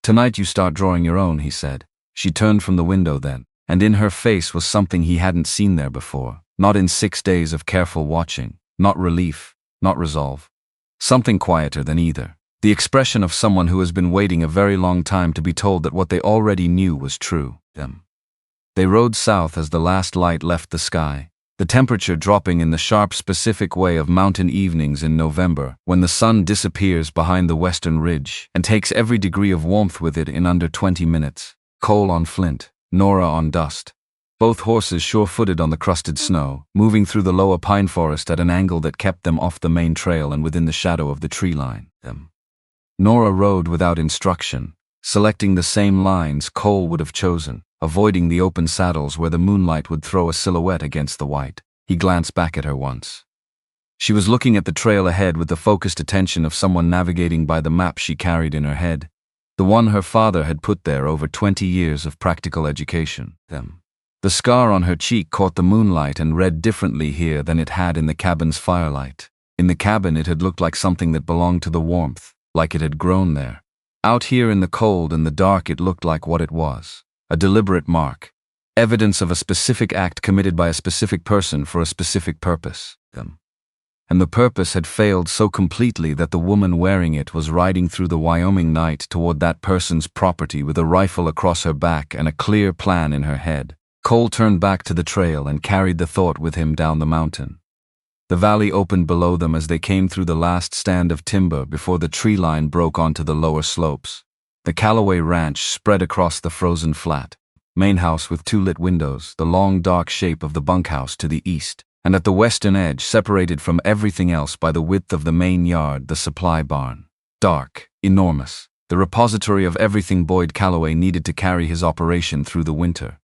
Tonight you start drawing your own, he said. She turned from the window then, and in her face was something he hadn't seen there before. Not in 6 days of careful watching, not relief, not resolve. Something quieter than either. The expression of someone who has been waiting a very long time to be told that what they already knew was true. They rode south as the last light left the sky, the temperature dropping in the sharp specific way of mountain evenings in November, when the sun disappears behind the western ridge and takes every degree of warmth with it in under 20 minutes. Cole on flint, Nora on dust. Both horses sure-footed on the crusted snow, moving through the lower pine forest at an angle that kept them off the main trail and within the shadow of the tree line. Nora rode without instruction, selecting the same lines Cole would have chosen, avoiding the open saddles where the moonlight would throw a silhouette against the white. He glanced back at her once. She was looking at the trail ahead with the focused attention of someone navigating by the map she carried in her head, the one her father had put there over 20 years of practical education. The scar on her cheek caught the moonlight and read differently here than it had in the cabin's firelight. In the cabin it had looked like something that belonged to the warmth, like it had grown there. Out here in the cold and the dark it looked like what it was. A deliberate mark. Evidence of a specific act committed by a specific person for a specific purpose. And the purpose had failed so completely that the woman wearing it was riding through the Wyoming night toward that person's property with a rifle across her back and a clear plan in her head. Cole turned back to the trail and carried the thought with him down the mountain. The valley opened below them as they came through the last stand of timber before the tree line broke onto the lower slopes. The Calloway Ranch spread across the frozen flat. Main house with 2 lit windows, the long dark shape of the bunkhouse to the east, and at the western edge separated from everything else by the width of the main yard, the supply barn. Dark, enormous, the repository of everything Boyd Calloway needed to carry his operation through the winter.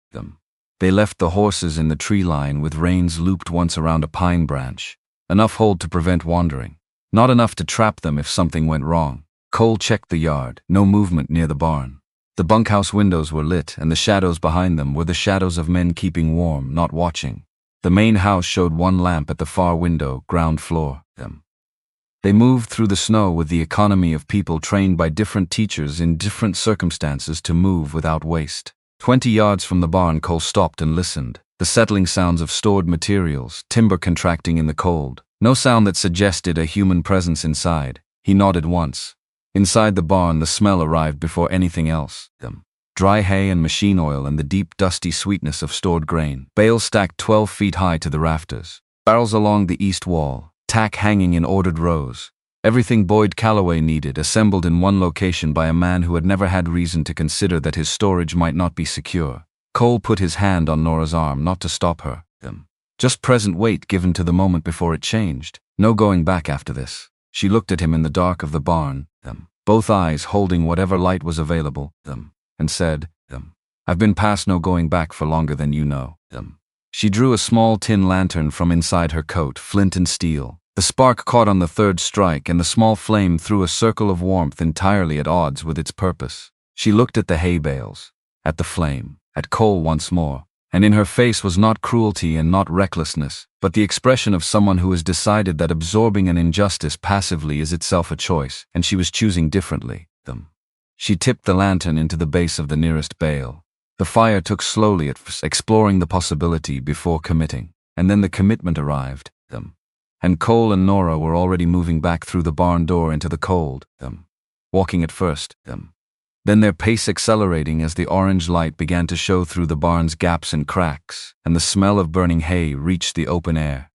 They left the horses in the tree line with reins looped once around a pine branch, enough hold to prevent wandering, not enough to trap them if something went wrong. Cole checked the yard, no movement near the barn. The bunkhouse windows were lit, and the shadows behind them were the shadows of men keeping warm, not watching. The main house showed 1 lamp at the far window, ground floor. They moved through the snow with the economy of people trained by different teachers in different circumstances to move without waste. 20 yards from the barn, Cole stopped and listened. The settling sounds of stored materials, timber contracting in the cold. No sound that suggested a human presence inside. He nodded once. Inside the barn, the smell arrived before anything else. Dry hay and machine oil and the deep, dusty sweetness of stored grain. Bales stacked 12 feet high to the rafters. Barrels along the east wall. tack hanging in ordered rows. Everything Boyd Calloway needed assembled in one location by a man who had never had reason to consider that his storage might not be secure. Cole put his hand on Nora's arm, not to stop her. Just present weight given to the moment before it changed. No going back after this. She looked at him in the dark of the barn, both eyes holding whatever light was available, and said, I've been past no going back for longer than you know. She drew a small tin lantern from inside her coat, flint and steel. The spark caught on the third strike, and the small flame threw a circle of warmth entirely at odds with its purpose. She looked at the hay bales, at the flame, at Cole once more, and in her face was not cruelty and not recklessness, but the expression of someone who has decided that absorbing an injustice passively is itself a choice, and she was choosing differently. She tipped the lantern into the base of the nearest bale. The fire took slowly at first, exploring the possibility before committing, and then the commitment arrived. And Cole and Nora were already moving back through the barn door into the cold, walking at first, then their pace accelerating as the orange light began to show through the barn's gaps and cracks, and the smell of burning hay reached the open air.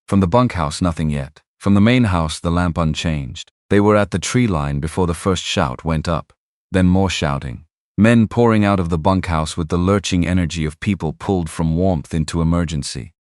From the bunkhouse, nothing yet. From the main house, the lamp unchanged. They were at the tree line before the first shout went up. Then more shouting. Men pouring out of the bunkhouse with the lurching energy of people pulled from warmth into emergency.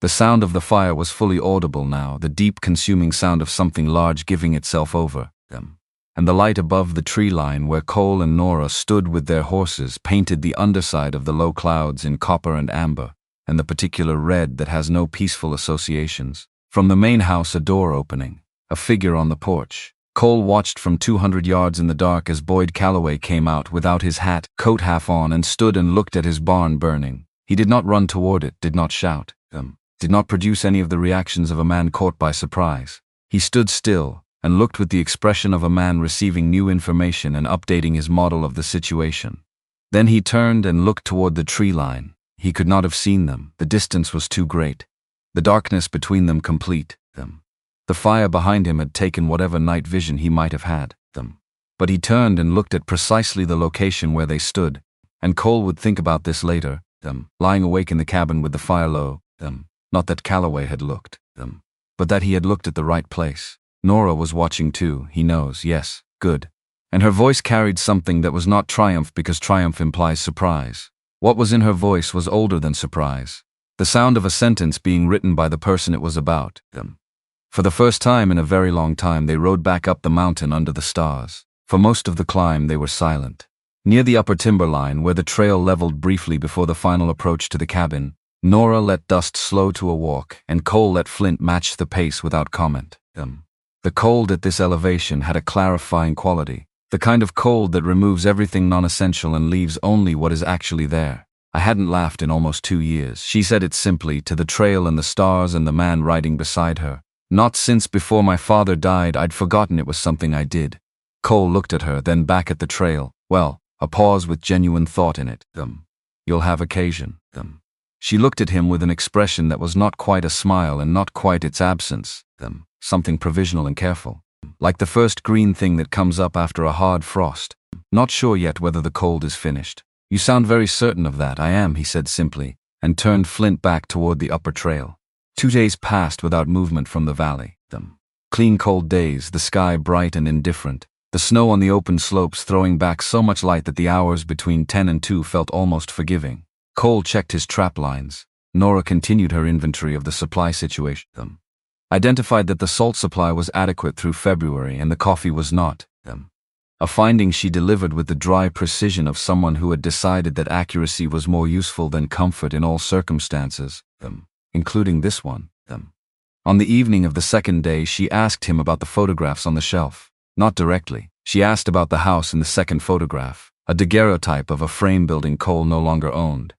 The sound of the fire was fully audible now, the deep consuming sound of something large giving itself over. And the light above the tree line where Cole and Nora stood with their horses painted the underside of the low clouds in copper and amber, and the particular red that has no peaceful associations. From the main house, a door opening, a figure on the porch. Cole watched from 200 yards in the dark as Boyd Calloway came out without his hat, coat half on, and stood and looked at his barn burning. He did not run toward it, did not shout, did not produce any of the reactions of a man caught by surprise. He stood still and looked with the expression of a man receiving new information and updating his model of the situation. Then he turned and looked toward the tree line. He could not have seen them. The distance was too great. The darkness between them complete. The fire behind him had taken whatever night vision he might have had. But he turned and looked at precisely the location where they stood, and Cole would think about this later, lying awake in the cabin with the fire low. Not that Calloway had looked, but that he had looked at the right place. Nora was watching too, he knows, yes, good. And her voice carried something that was not triumph, because triumph implies surprise. What was in her voice was older than surprise. The sound of a sentence being written by the person it was about. For the first time in a very long time they rode back up the mountain under the stars. For most of the climb they were silent. Near the upper timberline, where the trail leveled briefly before the final approach to the cabin, Nora let dust slow to a walk, and Cole let Flint match the pace without comment. The cold at this elevation had a clarifying quality, the kind of cold that removes everything non-essential and leaves only what is actually there. I hadn't laughed in almost 2 years. She said it simply, to the trail and the stars and the man riding beside her. Not since before my father died I'd forgotten it was something I did. Cole looked at her, then back at the trail. Well, a pause with genuine thought in it. You'll have occasion. She looked at him with an expression that was not quite a smile and not quite its absence. Something provisional and careful. Like the first green thing that comes up after a hard frost. Not sure yet whether the cold is finished. You sound very certain of that. I am, he said simply, and turned Flint back toward the upper trail. 2 days passed without movement from the valley. Clean cold days, the sky bright and indifferent. The snow on the open slopes throwing back so much light that the hours between 10 and 2 felt almost forgiving. Cole checked his trap lines. Nora continued her inventory of the supply situation. Identified that the salt supply was adequate through February and the coffee was not. A finding she delivered with the dry precision of someone who had decided that accuracy was more useful than comfort in all circumstances, including this one. On the evening of the second day, she asked him about the photographs on the shelf. Not directly. She asked about the house in the second photograph, a daguerreotype of a frame building Cole no longer owned.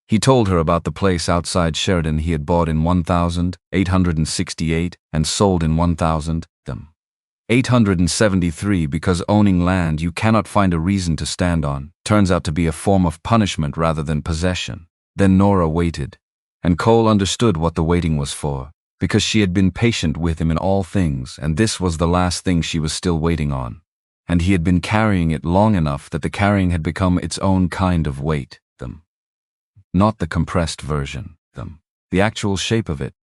He told her about the place outside Sheridan he had bought in 1868 and sold in 1873 because owning land you cannot find a reason to stand on turns out to be a form of punishment rather than possession. Then Nora waited, and Cole understood what the waiting was for, because she had been patient with him in all things, and this was the last thing she was still waiting on. And he had been carrying it long enough that the carrying had become its own kind of weight. Not the compressed version. The actual shape of it.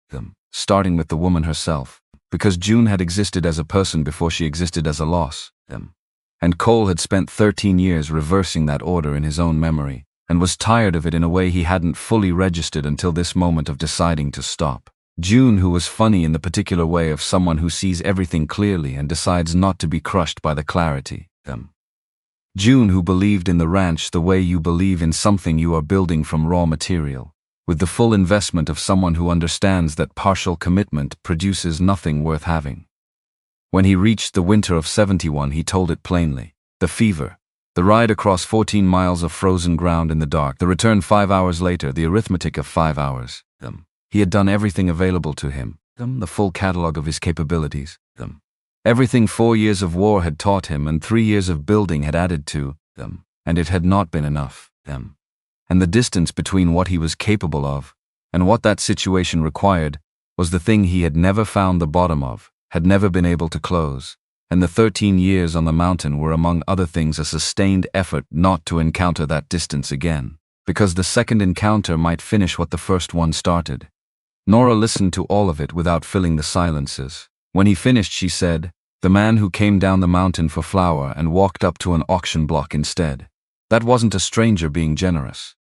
starting with the woman herself, because June had existed as a person before she existed as a loss. And Cole had spent 13 years reversing that order in his own memory, and was tired of it in a way he hadn't fully registered until this moment of deciding to stop. June, who was funny in the particular way of someone who sees everything clearly and decides not to be crushed by the clarity. June, who believed in the ranch the way you believe in something you are building from raw material, with the full investment of someone who understands that partial commitment produces nothing worth having. When he reached the winter of 71, he told it plainly. The fever, the ride across 14 miles of frozen ground in the dark, the return 5 hours later, the arithmetic of 5 hours. He had done everything available to him, the full catalog of his capabilities. Everything 4 years of war had taught him and 3 years of building had added to them, and it had not been enough. And the distance between what he was capable of and what that situation required was the thing he had never found the bottom of, had never been able to close. And the 13 years on the mountain were, among other things, a sustained effort not to encounter that distance again, because the second encounter might finish what the first one started. Nora listened to all of it without filling the silences. When he finished, she said, "The man who came down the mountain for flour and walked up to an auction block instead. That wasn't a stranger being generous."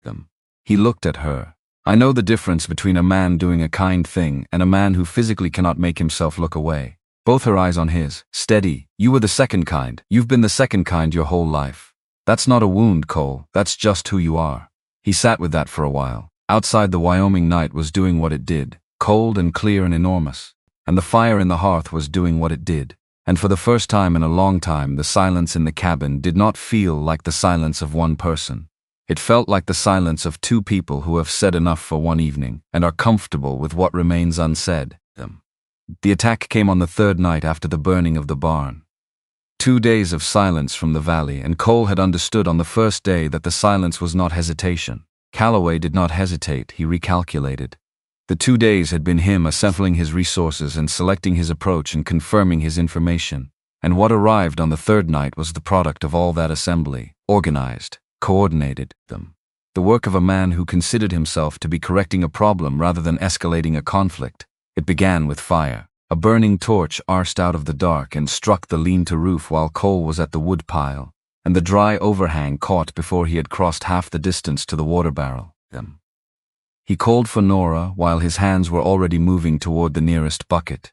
He looked at her. "I know the difference between a man doing a kind thing and a man who physically cannot make himself look away." Both her eyes on his. "Steady. You were the second kind. You've been the second kind your whole life. That's not a wound, Cole. That's just who you are." He sat with that for a while. Outside, the Wyoming night was doing what it did, cold and clear and enormous. And the fire in the hearth was doing what it did. And for the first time in a long time, the silence in the cabin did not feel like the silence of one person. It felt like the silence of two people who have said enough for one evening and are comfortable with what remains unsaid. The attack came on the third night after the burning of the barn. 2 days of silence from the valley, and Cole had understood on the first day that the silence was not hesitation. Calloway did not hesitate, he recalculated. The 2 days had been him assembling his resources and selecting his approach and confirming his information, and what arrived on the third night was the product of all that assembly, organized, coordinated them. The work of a man who considered himself to be correcting a problem rather than escalating a conflict. It began with fire. A burning torch arced out of the dark and struck the lean-to roof while Cole was at the wood pile, and the dry overhang caught before he had crossed half the distance to the water barrel. He called for Nora while his hands were already moving toward the nearest bucket,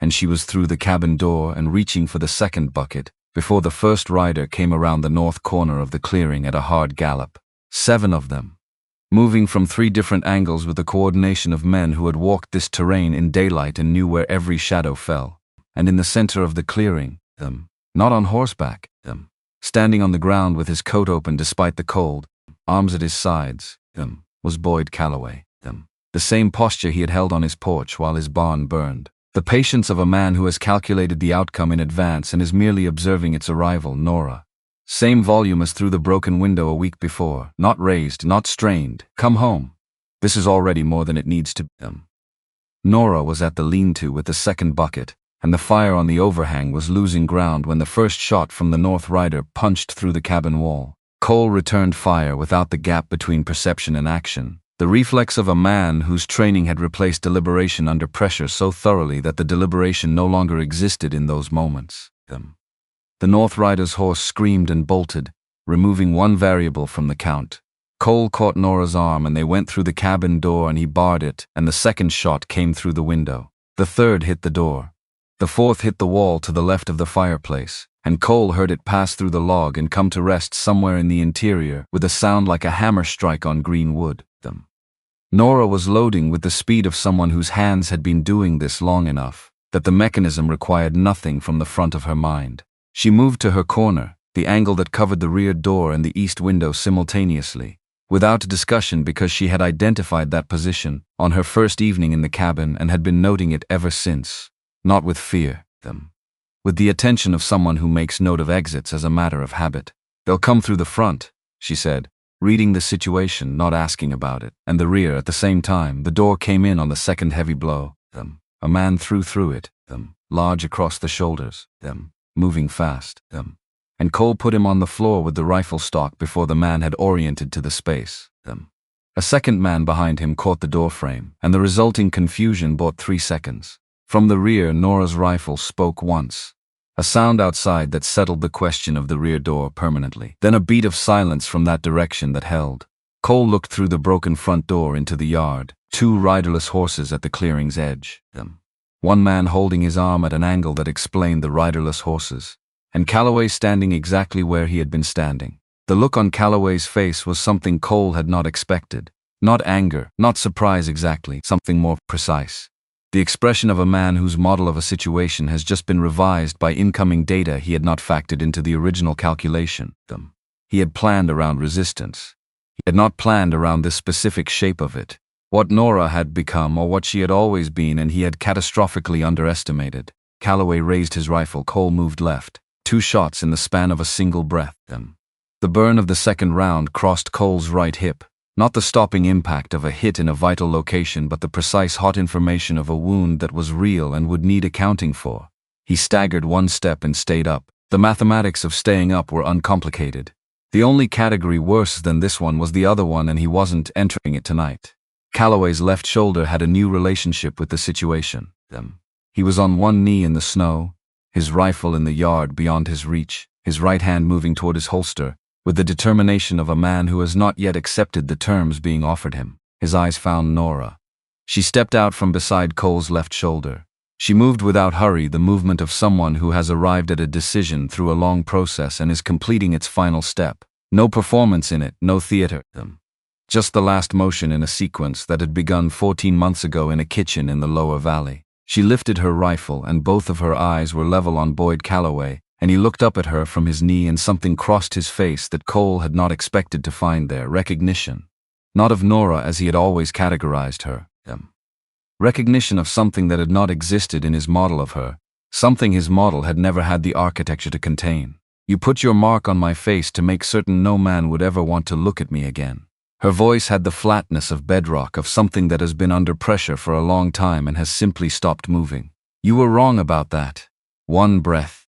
and she was through the cabin door and reaching for the second bucket before the first rider came around the north corner of the clearing at a hard gallop. 7 of them, moving from 3 different angles with the coordination of men who had walked this terrain in daylight and knew where every shadow fell. And in the center of the clearing, not on horseback, standing on the ground with his coat open despite the cold, arms at his sides, was Boyd Calloway. The same posture he had held on his porch while his barn burned. The patience of a man who has calculated the outcome in advance and is merely observing its arrival. Nora. Same volume as through the broken window a week before. Not raised, not strained. Come home. This is already more than it needs to be. Nora was at the lean-to with the second bucket, and the fire on the overhang was losing ground when the first shot from the North Rider punched through the cabin wall. Cole returned fire without the gap between perception and action, the reflex of a man whose training had replaced deliberation under pressure so thoroughly that the deliberation no longer existed in those moments. The North Rider's horse screamed and bolted, removing one variable from the count. Cole caught Nora's arm and they went through the cabin door and he barred it, and the second shot came through the window. The third hit the door. The fourth hit the wall to the left of the fireplace, and Cole heard it pass through the log and come to rest somewhere in the interior with a sound like a hammer strike on green wood. Nora was loading with the speed of someone whose hands had been doing this long enough that the mechanism required nothing from the front of her mind. She moved to her corner, the angle that covered the rear door and the east window simultaneously, without discussion because she had identified that position on her first evening in the cabin and had been noting it ever since, not with fear, with the attention of someone who makes note of exits as a matter of habit. "They'll come through the front," she said, reading the situation, not asking about it, and the rear at the same time. The door came in on the second heavy blow. A man through it, large across the shoulders, moving fast, and Cole put him on the floor with the rifle stock before the man had oriented to the space. A second man behind him caught the doorframe, and the resulting confusion bought 3 seconds. From the rear, Nora's rifle spoke once. A sound outside that settled the question of the rear door permanently. Then a beat of silence from that direction that held. Cole looked through the broken front door into the yard, 2 riderless horses at the clearing's edge. One man holding his arm at an angle that explained the riderless horses, and Calloway standing exactly where he had been standing. The look on Calloway's face was something Cole had not expected. Not anger, not surprise exactly, something more precise. The expression of a man whose model of a situation has just been revised by incoming data he had not factored into the original calculation. He had planned around resistance. He had not planned around this specific shape of it. What Nora had become or what she had always been, and he had catastrophically underestimated. Calloway raised his rifle. Cole moved left. 2 shots in the span of a single breath. The burn of the second round crossed Cole's right hip. Not the stopping impact of a hit in a vital location, but the precise hot information of a wound that was real and would need accounting for. He staggered 1 step and stayed up. The mathematics of staying up were uncomplicated. The only category worse than this one was the other one, and he wasn't entering it tonight. Calloway's left shoulder had a new relationship with the situation. He was on one knee in the snow, his rifle in the yard beyond his reach, his right hand moving toward his holster, with the determination of a man who has not yet accepted the terms being offered him. His eyes found Nora. She stepped out from beside Cole's left shoulder. She moved without hurry, the movement of someone who has arrived at a decision through a long process and is completing its final step. No performance in it, no theater. Just the last motion in a sequence that had begun 14 months ago in a kitchen in the lower valley. She lifted her rifle, and both of her eyes were level on Boyd Calloway, and he looked up at her from his knee, and something crossed his face that Cole had not expected to find there. Recognition. Not of Nora as he had always categorized her. Recognition of something that had not existed in his model of her, something his model had never had the architecture to contain. You put your mark on my face to make certain no man would ever want to look at me again. Her voice had the flatness of bedrock, of something that has been under pressure for a long time and has simply stopped moving. You were wrong about that. 1 breath,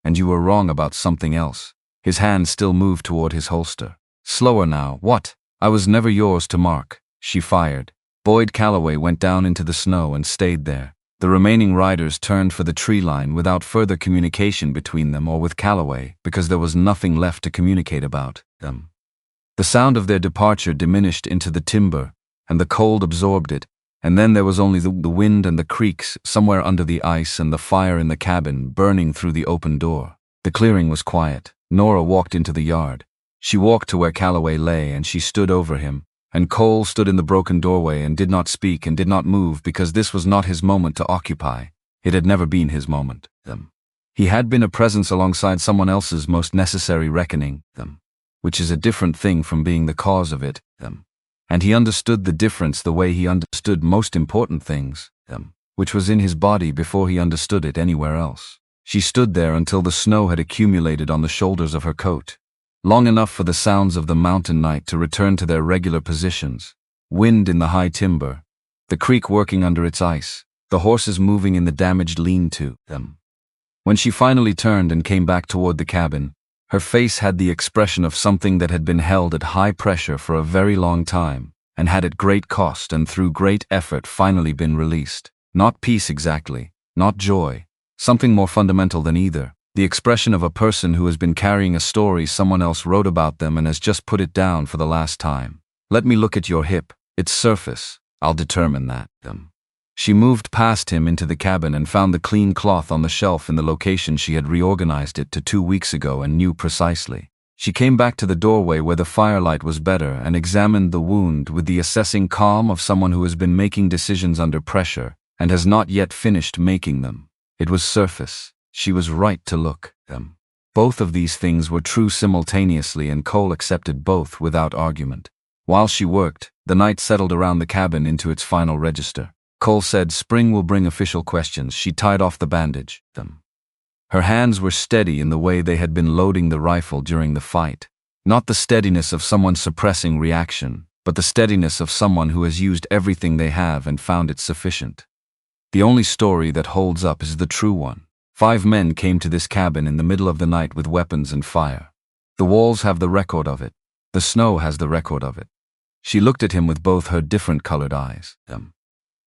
and you were wrong about something else. His hand still moved toward his holster. Slower now. What? I was never yours to mark. She fired. Boyd Calloway went down into the snow and stayed there. The remaining riders turned for the tree line without further communication between them or with Calloway, because there was nothing left to communicate about them. The sound of their departure diminished into the timber, and the cold absorbed it, and then there was only the wind and the creaks somewhere under the ice and the fire in the cabin burning through the open door. The clearing was quiet. Nora walked into the yard. She walked to where Calloway lay, and she stood over him, and Cole stood in the broken doorway and did not speak and did not move, because this was not his moment to occupy. It had never been his moment. He had been a presence alongside someone else's most necessary reckoning, which is a different thing from being the cause of it, and he understood the difference the way he understood most important things, which was in his body before he understood it anywhere else. She stood there until the snow had accumulated on the shoulders of her coat, long enough for the sounds of the mountain night to return to their regular positions. Wind in the high timber, the creek working under its ice, the horses moving in the damaged lean-to. When she finally turned and came back toward the cabin, her face had the expression of something that had been held at high pressure for a very long time, and had at great cost and through great effort finally been released. Not peace exactly, not joy, something more fundamental than either. The expression of a person who has been carrying a story someone else wrote about them and has just put it down for the last time. Let me look at your hip, its surface. I'll determine that. She moved past him into the cabin and found the clean cloth on the shelf in the location she had reorganized it to 2 weeks ago and knew precisely. She came back to the doorway where the firelight was better and examined the wound with the assessing calm of someone who has been making decisions under pressure and has not yet finished making them. It was surface. She was right to look. Both of these things were true simultaneously, and Cole accepted both without argument. While she worked, the night settled around the cabin into its final register. Cole said spring will bring official questions. She tied off the bandage. Her hands were steady in the way they had been loading the rifle during the fight. Not the steadiness of someone suppressing reaction, but the steadiness of someone who has used everything they have and found it sufficient. The only story that holds up is the true one. 5 men came to this cabin in the middle of the night with weapons and fire. The walls have the record of it. The snow has the record of it. She looked at him with both her different colored eyes.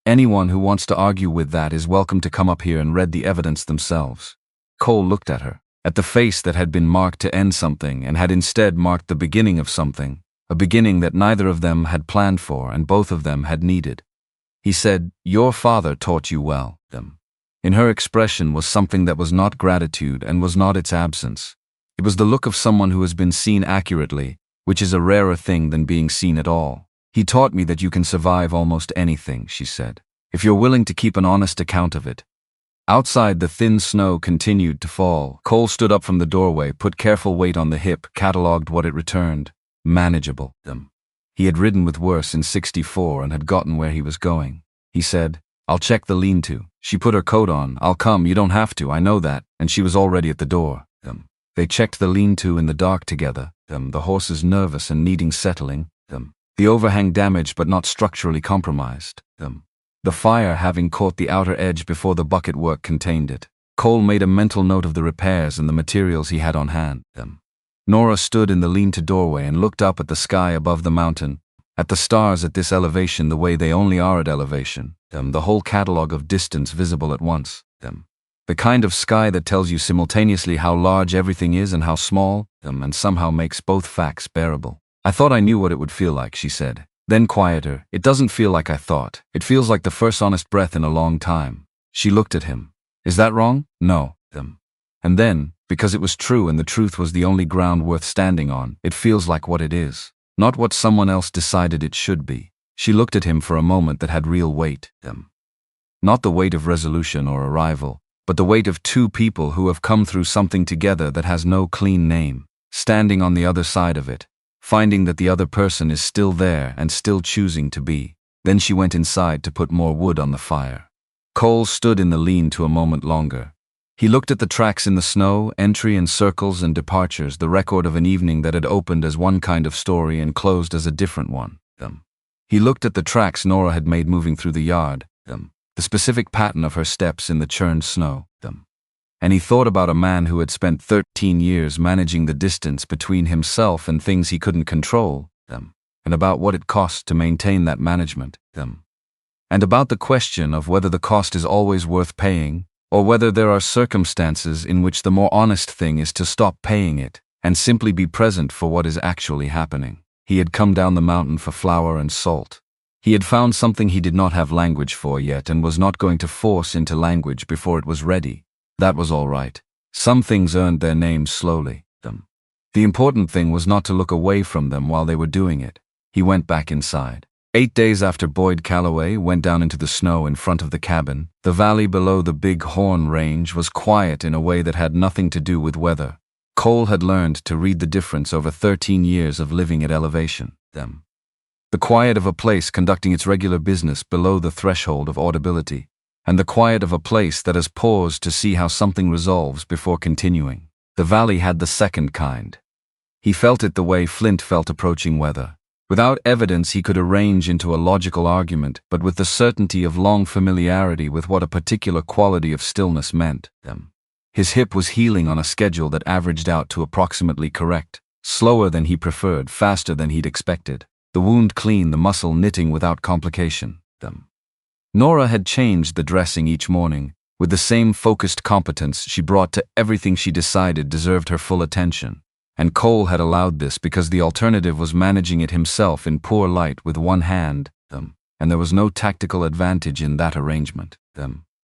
Anyone who wants to argue with that is welcome to come up here and read the evidence themselves. Cole looked at her, at the face that had been marked to end something and had instead marked the beginning of something, a beginning that neither of them had planned for and both of them had needed. He said, "Your father taught you well." In her expression was something that was not gratitude and was not its absence. It was the look of someone who has been seen accurately, which is a rarer thing than being seen at all. "He taught me that you can survive almost anything," she said, "if you're willing to keep an honest account of it." Outside, the thin snow continued to fall. Cole stood up from the doorway, put careful weight on the hip, catalogued what it returned. Manageable. He had ridden with worse in '64 and had gotten where he was going. He said, "I'll check the lean-to." She put her coat on. "I'll come, you don't have to, I know that," and she was already at the door. They checked the lean-to in the dark together, the horses nervous and needing settling, the overhang damaged but not structurally compromised, the fire having caught the outer edge before the bucket work contained it. Cole made a mental note of the repairs and the materials he had on hand. Nora stood in the lean-to doorway and looked up at the sky above the mountain, at the stars at this elevation the way they only are at elevation, the whole catalogue of distance visible at once, the kind of sky that tells you simultaneously how large everything is and how small, and somehow makes both facts bearable. "I thought I knew what it would feel like," she said. Then quieter, "It doesn't feel like I thought. It feels like the first honest breath in a long time." She looked at him. "Is that wrong?" "No." And then, because it was true and the truth was the only ground worth standing on, "It feels like what it is, not what someone else decided it should be." She looked at him for a moment that had real weight. Not the weight of resolution or arrival, but the weight of two people who have come through something together that has no clean name, standing on the other side of it, finding that the other person is still there and still choosing to be. Then she went inside to put more wood on the fire. Cole stood in the lean-to a moment longer. He looked at the tracks in the snow, entry and circles and departures, the record of an evening that had opened as one kind of story and closed as a different one. He looked at the tracks Nora had made moving through the yard, the specific pattern of her steps in the churned snow, and he thought about a man who had spent 13 years managing the distance between himself and things he couldn't control, and about what it cost to maintain that management, and about the question of whether the cost is always worth paying, or whether there are circumstances in which the more honest thing is to stop paying it and simply be present for what is actually happening. He had come down the mountain for flour and salt. He had found something he did not have language for yet and was not going to force into language before it was ready. That was all right. Some things earned their names slowly. The important thing was not to look away from them while they were doing it. He went back inside. 8 days after Boyd Calloway went down into the snow in front of the cabin, the valley below the Big Horn Range was quiet in a way that had nothing to do with weather. Cole had learned to read the difference over 13 years of living at elevation. The quiet of a place conducting its regular business below the threshold of audibility, and the quiet of a place that has paused to see how something resolves before continuing. The valley had the second kind. He felt it the way Flint felt approaching weather. Without evidence he could arrange into a logical argument, but with the certainty of long familiarity with what a particular quality of stillness meant. His hip was healing on a schedule that averaged out to approximately correct, slower than he preferred, faster than he'd expected. The wound clean, the muscle knitting without complication. Nora had changed the dressing each morning, with the same focused competence she brought to everything she decided deserved her full attention. And Cole had allowed this because the alternative was managing it himself in poor light with one hand, and there was no tactical advantage in that arrangement.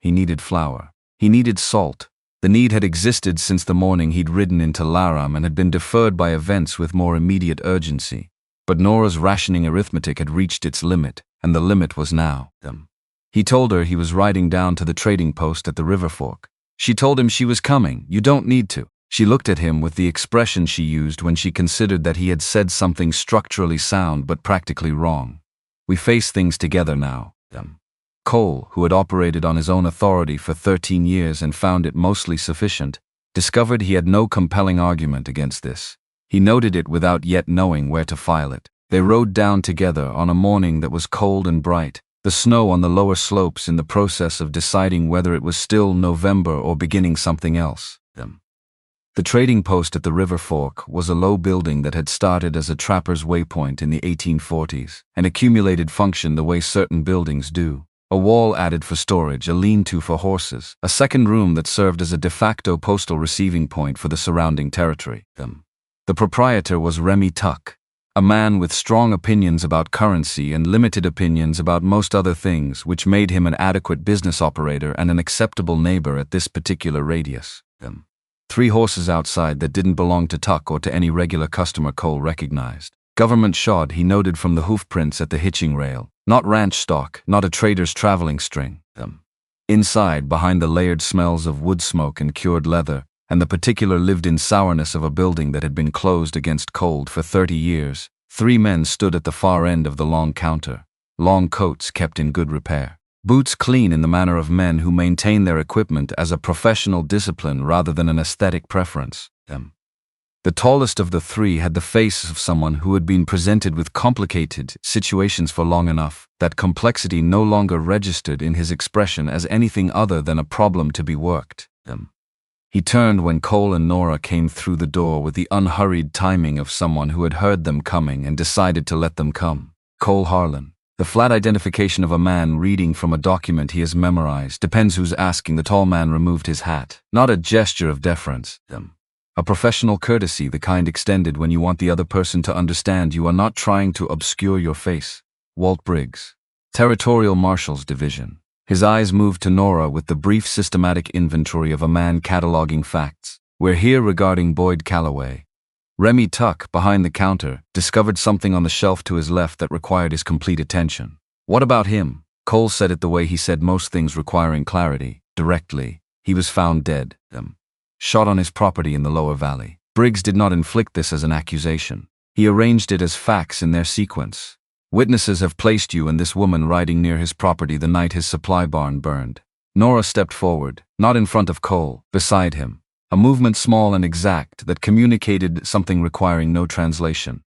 He needed flour. He needed salt. The need had existed since the morning he'd ridden into Laram and had been deferred by events with more immediate urgency. But Nora's rationing arithmetic had reached its limit, and the limit was now. He told her he was riding down to the trading post at the river fork. She told him she was coming. "You don't need to." She looked at him with the expression she used when she considered that he had said something structurally sound but practically wrong. "We face things together now." Cole, who had operated on his own authority for 13 years and found it mostly sufficient, discovered he had no compelling argument against this. He noted it without yet knowing where to file it. They rode down together on a morning that was cold and bright, the snow on the lower slopes in the process of deciding whether it was still November or beginning something else. The trading post at the river fork was a low building that had started as a trapper's waypoint in the 1840s and accumulated function the way certain buildings do. A wall added for storage, a lean-to for horses, a second room that served as a de facto postal receiving point for the surrounding territory. The proprietor was Remy Tuck, a man with strong opinions about currency and limited opinions about most other things, which made him an adequate business operator and an acceptable neighbor at this particular radius. 3 horses outside that didn't belong to Tuck or to any regular customer Cole recognized. Government shod, he noted from the hoof prints at the hitching rail. Not ranch stock, not a trader's traveling string. Inside, behind the layered smells of wood smoke and cured leather, and the particular lived-in sourness of a building that had been closed against cold for 30 years, 3 men stood at the far end of the long counter. Long coats kept in good repair. Boots clean in the manner of men who maintain their equipment as a professional discipline rather than an aesthetic preference. The tallest of the 3 had the face of someone who had been presented with complicated situations for long enough that complexity no longer registered in his expression as anything other than a problem to be worked. He turned when Cole and Nora came through the door with the unhurried timing of someone who had heard them coming and decided to let them come. Cole Harlan. The flat identification of a man reading from a document he has memorized. Depends who's asking. The tall man removed his hat. Not a gesture of deference. A professional courtesy, the kind extended when you want the other person to understand you are not trying to obscure your face. Walt Briggs. Territorial Marshal's Division. His eyes moved to Nora with the brief systematic inventory of a man cataloging facts. We're here regarding Boyd Calloway. Remy Tuck, behind the counter, discovered something on the shelf to his left that required his complete attention. What about him? Cole said it the way he said most things requiring clarity, directly. He was found dead. Shot on his property in the lower valley. Briggs did not inflict this as an accusation. He arranged it as facts in their sequence. Witnesses have placed you and this woman riding near his property the night his supply barn burned. Nora stepped forward, not in front of Cole, beside him. A movement small and exact that communicated something requiring no translation.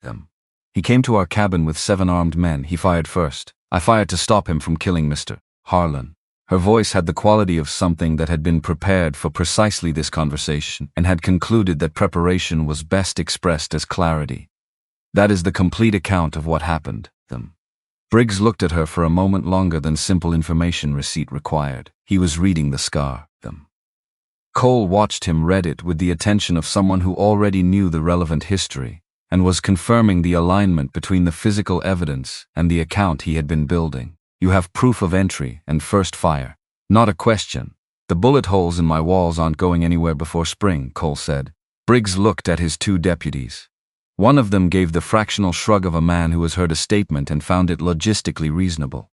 He came to our cabin with 7 armed men. He fired first. I fired to stop him from killing Mr. Harlan. Her voice had the quality of something that had been prepared for precisely this conversation and had concluded that preparation was best expressed as clarity. That is the complete account of what happened. Briggs looked at her for a moment longer than simple information receipt required. He was reading the scar. Cole watched him read it with the attention of someone who already knew the relevant history and was confirming the alignment between the physical evidence and the account he had been building. You have proof of entry and first fire. Not a question. The bullet holes in my walls aren't going anywhere before spring, Cole said. Briggs looked at his 2 deputies. One of them gave the fractional shrug of a man who has heard a statement and found it logistically reasonable.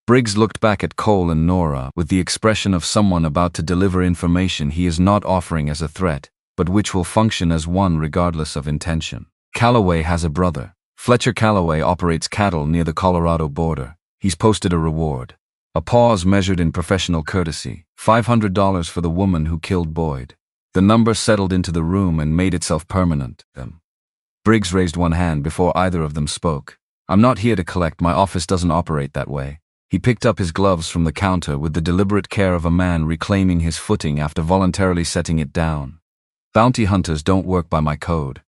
Briggs looked back at Cole and Nora with the expression of someone about to deliver information he is not offering as a threat, but which will function as one regardless of intention. Calloway has a brother. Fletcher Calloway operates cattle near the Colorado border. He's posted a reward. A pause measured in professional courtesy. $500 for the woman who killed Boyd. The number settled into the room and made itself permanent. Briggs raised one hand before either of them spoke. I'm not here to collect. My office doesn't operate that way. He picked up his gloves from the counter with the deliberate care of a man reclaiming his footing after voluntarily setting it down. Bounty hunters don't work by my code.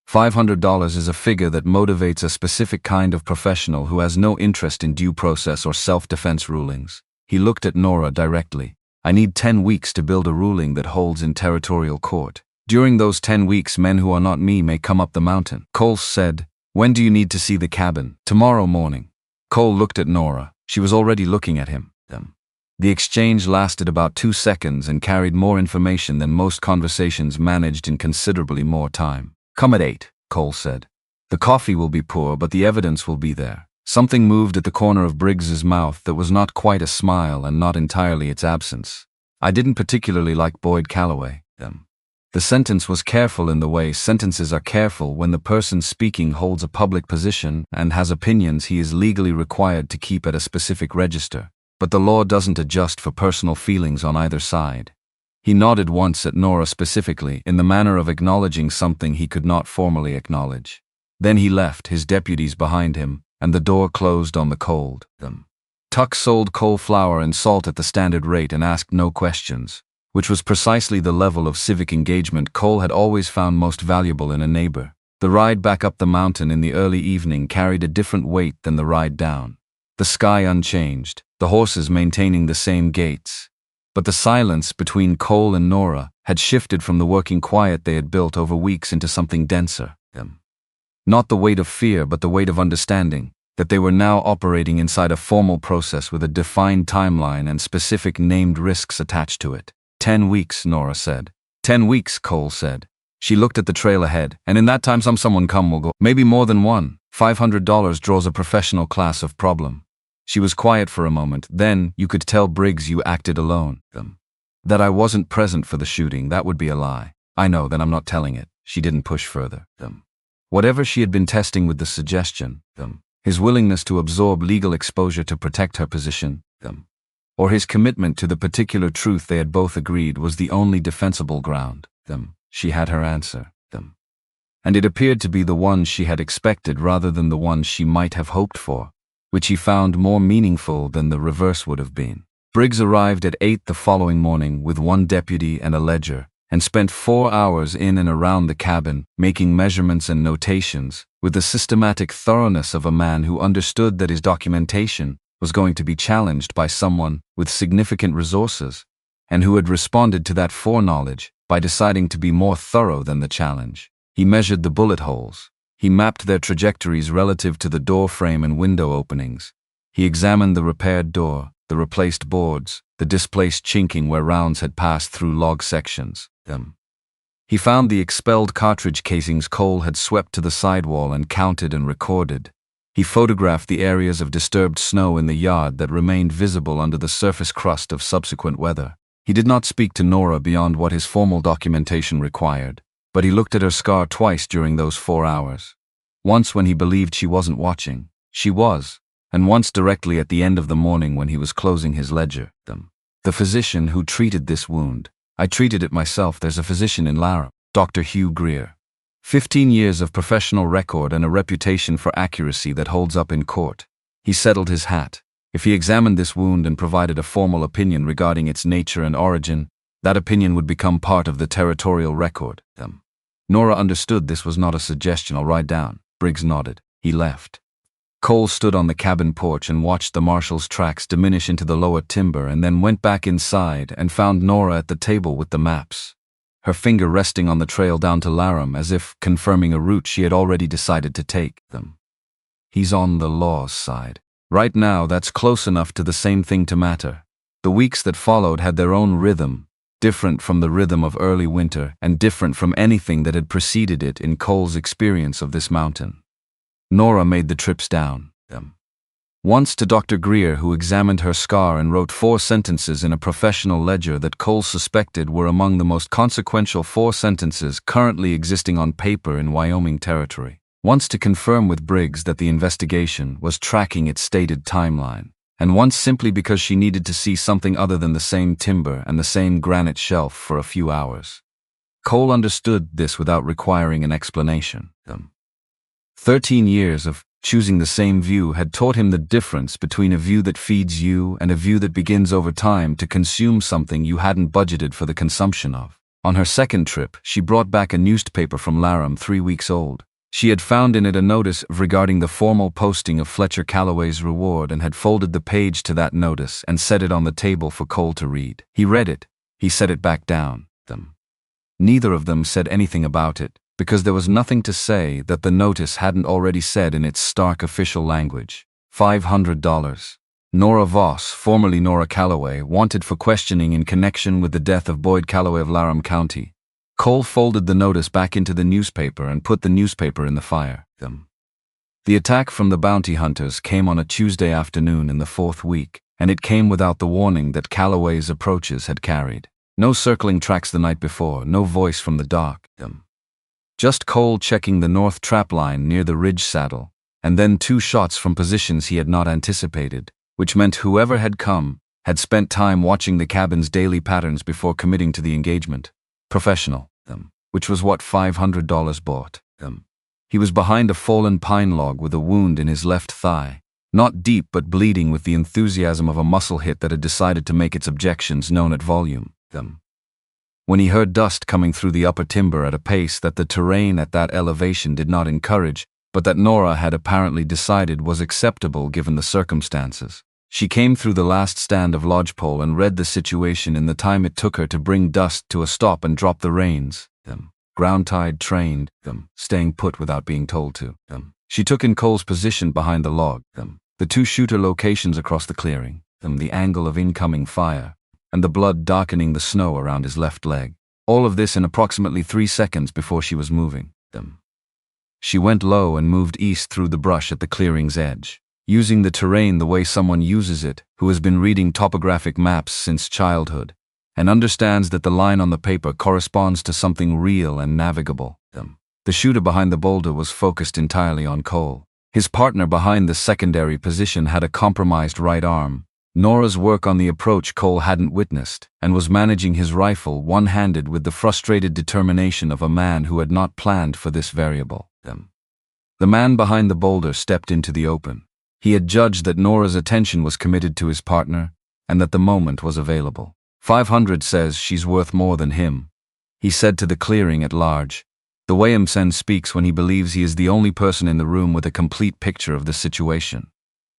$500 is a figure that motivates a specific kind of professional who has no interest in due process or self-defense rulings. He looked at Nora directly. I need 10 weeks to build a ruling that holds in territorial court. During those 10 weeks, men who are not me may come up the mountain. Cole said, when do you need to see the cabin? Tomorrow morning. Cole looked at Nora. She was already looking at him. The exchange lasted about 2 seconds and carried more information than most conversations managed in considerably more time. Come at 8, Cole said. The coffee will be poor, but the evidence will be there. Something moved at the corner of Briggs's mouth that was not quite a smile and not entirely its absence. I didn't particularly like Boyd Calloway. The sentence was careful in the way sentences are careful when the person speaking holds a public position and has opinions he is legally required to keep at a specific register. But the law doesn't adjust for personal feelings on either side. He nodded once at Nora specifically, in the manner of acknowledging something he could not formally acknowledge. Then he left, his deputies behind him, and the door closed on the cold. Tuck sold coal flour and salt at the standard rate and asked no questions. which was precisely the level of civic engagement Cole had always found most valuable in a neighbor. The ride back up the mountain in the early evening carried a different weight than the ride down. The sky unchanged, the horses maintaining the same gaits. But the silence between Cole and Nora had shifted from the working quiet they had built over weeks into something denser. Not the weight of fear, but the weight of understanding, that they were now operating inside a formal process with a defined timeline and specific named risks attached to it. 10 weeks, Nora said. 10 weeks, Cole said. She looked at the trail ahead, and in that time someone will go. Maybe more than one. $500 draws a professional class of problem. She was quiet for a moment. Then, you could tell Briggs you acted alone. That I wasn't present for the shooting, that would be a lie. I know, then I'm not telling it. She didn't push further. Whatever she had been testing with the suggestion, his willingness to absorb legal exposure to protect her position, or his commitment to the particular truth they had both agreed was the only defensible ground, she had her answer, and it appeared to be the one she had expected rather than the one she might have hoped for, which he found more meaningful than the reverse would have been. Briggs arrived at 8 the following morning with one deputy and a ledger, and spent 4 hours in and around the cabin, making measurements and notations, with the systematic thoroughness of a man who understood that his documentation was going to be challenged by someone with significant resources, and who had responded to that foreknowledge by deciding to be more thorough than the challenge. He measured the bullet holes. He mapped their trajectories relative to the door frame and window openings. He examined the repaired door, the replaced boards, the displaced chinking where rounds had passed through log sections. He found the expelled cartridge casings Cole had swept to the sidewall and counted and recorded. He photographed the areas of disturbed snow in the yard that remained visible under the surface crust of subsequent weather. He did not speak to Nora beyond what his formal documentation required, but he looked at her scar twice during those 4 hours. Once when he believed she wasn't watching. She was, and once directly at the end of the morning when he was closing his ledger. The physician who treated this wound. I treated it myself. There's a physician in Lara, Dr. Hugh Greer. 15 years of professional record and a reputation for accuracy that holds up in court. He settled his hat. If he examined this wound and provided a formal opinion regarding its nature and origin, that opinion would become part of the territorial record. Nora understood this was not a suggestion. I'll ride down. Briggs nodded. He left. Cole stood on the cabin porch and watched the marshal's tracks diminish into the lower timber and then went back inside and found Nora at the table with the maps, her finger resting on the trail down to Laram as if confirming a route she had already decided to take. He's on the law's side. Right now, that's close enough to the same thing to matter. The weeks that followed had their own rhythm, different from the rhythm of early winter and different from anything that had preceded it in Cole's experience of this mountain. Nora made the trips down. Once to Dr. Greer, who examined her scar and wrote 4 sentences in a professional ledger that Cole suspected were among the most consequential 4 sentences currently existing on paper in Wyoming territory. Once to confirm with Briggs that the investigation was tracking its stated timeline, and once simply because she needed to see something other than the same timber and the same granite shelf for a few hours. Cole understood this without requiring an explanation. 13 years of choosing the same view had taught him the difference between a view that feeds you and a view that begins over time to consume something you hadn't budgeted for the consumption of. On her second trip, she brought back a newspaper from Laram 3 weeks old. She had found in it a notice regarding the formal posting of Fletcher Calloway's reward and had folded the page to that notice and set it on the table for Cole to read. He read it. He set it back down. Neither of them said anything about it, because there was nothing to say that the notice hadn't already said in its stark official language. $500. Nora Voss, formerly Nora Calloway, wanted for questioning in connection with the death of Boyd Calloway of Laram County. Cole folded the notice back into the newspaper and put the newspaper in the fire. The attack from the bounty hunters came on a Tuesday afternoon in the 4th week, and it came without the warning that Calloway's approaches had carried. No circling tracks the night before, no voice from the dark. Just Cole checking the north trap line near the ridge saddle, and then 2 shots from positions he had not anticipated, which meant whoever had come had spent time watching the cabin's daily patterns before committing to the engagement. Professional, which was what $500 bought. He was behind a fallen pine log with a wound in his left thigh, not deep but bleeding with the enthusiasm of a muscle hit that had decided to make its objections known at volume. When he heard dust coming through the upper timber at a pace that the terrain at that elevation did not encourage, but that Nora had apparently decided was acceptable given the circumstances. She came through the last stand of lodgepole and read the situation in the time it took her to bring dust to a stop and drop the reins. Ground-tied, trained, staying put without being told to. She took in Cole's position behind the log, the two shooter locations across the clearing, the angle of incoming fire, and the blood darkening the snow around his left leg. All of this in approximately 3 seconds before she was moving. She went low and moved east through the brush at the clearing's edge, using the terrain the way someone uses it who has been reading topographic maps since childhood, and understands that the line on the paper corresponds to something real and navigable. The shooter behind the boulder was focused entirely on Cole. His partner behind the secondary position had a compromised right arm. Nora's work on the approach Cole hadn't witnessed, and was managing his rifle one-handed with the frustrated determination of a man who had not planned for this variable. The man behind the boulder stepped into the open. He had judged that Nora's attention was committed to his partner, and that the moment was available. 500 says she's worth more than him, he said to the clearing at large. The way Msen speaks when he believes he is the only person in the room with a complete picture of the situation.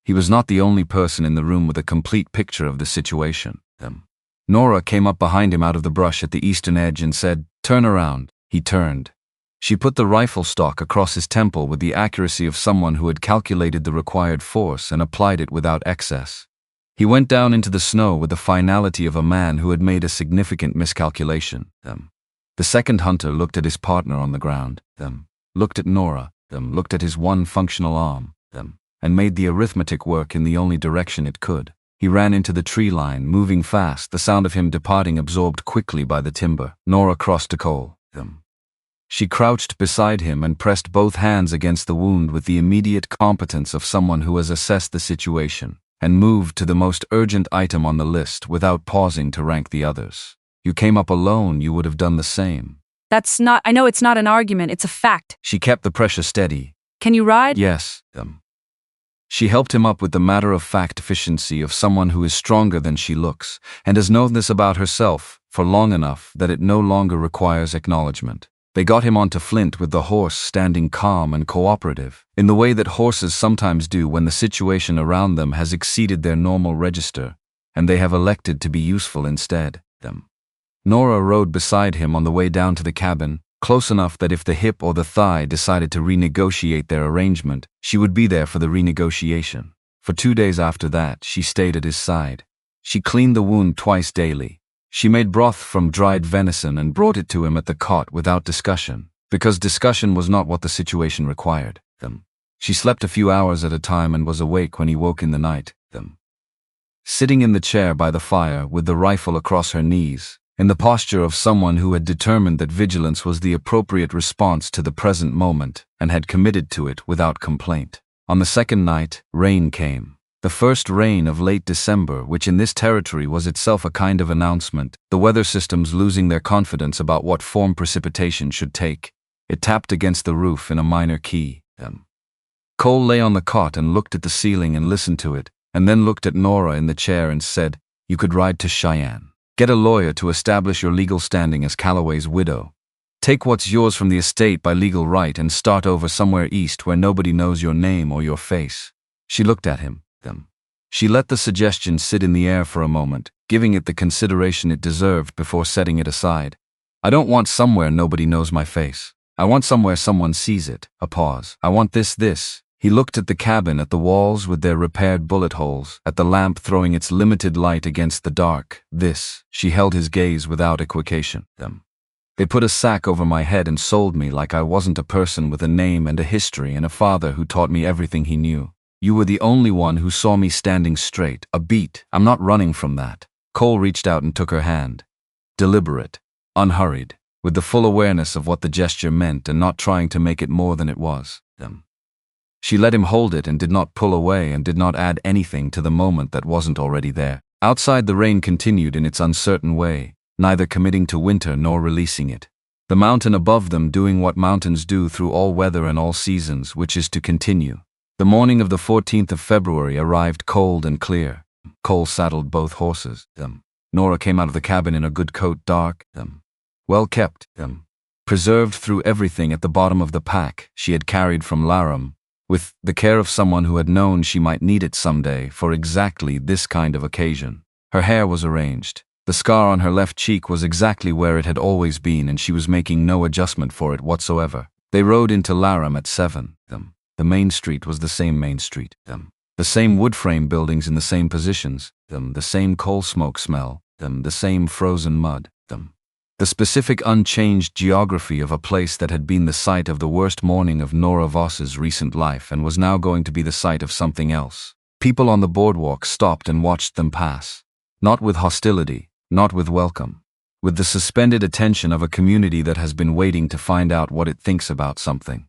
He was not the only person in the room with a complete picture of the situation. Nora came up behind him out of the brush at the eastern edge and said, "Turn around." He turned. She put the rifle stock across his temple with the accuracy of someone who had calculated the required force and applied it without excess. He went down into the snow with the finality of a man who had made a significant miscalculation. The second hunter looked at his partner on the ground, looked at Nora, looked at his one functional arm, and made the arithmetic work in the only direction it could. He ran into the tree line, moving fast, the sound of him departing absorbed quickly by the timber. Nora crossed to Cole. She crouched beside him and pressed both hands against the wound with the immediate competence of someone who has assessed the situation, and moved to the most urgent item on the list without pausing to rank the others. You came up alone, you would have done the same. I know it's not an argument, it's a fact. She kept the pressure steady. Can you ride? Yes. She helped him up with the matter-of-fact efficiency of someone who is stronger than she looks, and has known this about herself for long enough that it no longer requires acknowledgement. They got him onto Flint with the horse standing calm and cooperative, in the way that horses sometimes do when the situation around them has exceeded their normal register, and they have elected to be useful instead. Nora rode beside him on the way down to the cabin, close enough that if the hip or the thigh decided to renegotiate their arrangement, she would be there for the renegotiation. For 2 days after that, she stayed at his side. She cleaned the wound twice daily. She made broth from dried venison and brought it to him at the cot without discussion, because discussion was not what the situation required. She slept a few hours at a time and was awake when he woke in the night. Sitting in the chair by the fire with the rifle across her knees, in the posture of someone who had determined that vigilance was the appropriate response to the present moment and had committed to it without complaint. On the second night, rain came. The first rain of late December, which in this territory was itself a kind of announcement, the weather systems losing their confidence about what form precipitation should take. It tapped against the roof in a minor key. Cole lay on the cot and looked at the ceiling and listened to it, and then looked at Nora in the chair and said, "You could ride to Cheyenne. Get a lawyer to establish your legal standing as Calloway's widow. Take what's yours from the estate by legal right and start over somewhere east where nobody knows your name or your face." She looked at him. She let the suggestion sit in the air for a moment, giving it the consideration it deserved before setting it aside. "I don't want somewhere nobody knows my face. I want somewhere someone sees it." A pause. "I want this. He looked at the cabin, at the walls with their repaired bullet holes, at the lamp throwing its limited light against the dark. "This." She held his gaze without equivocation. "They put a sack over my head and sold me like I wasn't a person with a name and a history and a father who taught me everything he knew. You were the only one who saw me standing straight, a beat. I'm not running from that." Cole reached out and took her hand. Deliberate, unhurried, with the full awareness of what the gesture meant and not trying to make it more than it was. She let him hold it and did not pull away and did not add anything to the moment that wasn't already there. Outside, the rain continued in its uncertain way, neither committing to winter nor releasing it. The mountain above them doing what mountains do through all weather and all seasons, which is to continue. The morning of the 14th of February arrived cold and clear. Cole saddled both horses. Nora came out of the cabin in a good coat, dark, well kept, preserved through everything at the bottom of the pack she had carried from Laram, with the care of someone who had known she might need it someday for exactly this kind of occasion. Her hair was arranged. The scar on her left cheek was exactly where it had always been, and she was making no adjustment for it whatsoever. They rode into Laram at 7. The main street was the same main street. The same wood frame buildings in the same positions. The same coal smoke smell. The same frozen mud. The specific unchanged geography of a place that had been the site of the worst morning of Nora Voss's recent life and was now going to be the site of something else. People on the boardwalk stopped and watched them pass. Not with hostility, not with welcome. With the suspended attention of a community that has been waiting to find out what it thinks about something.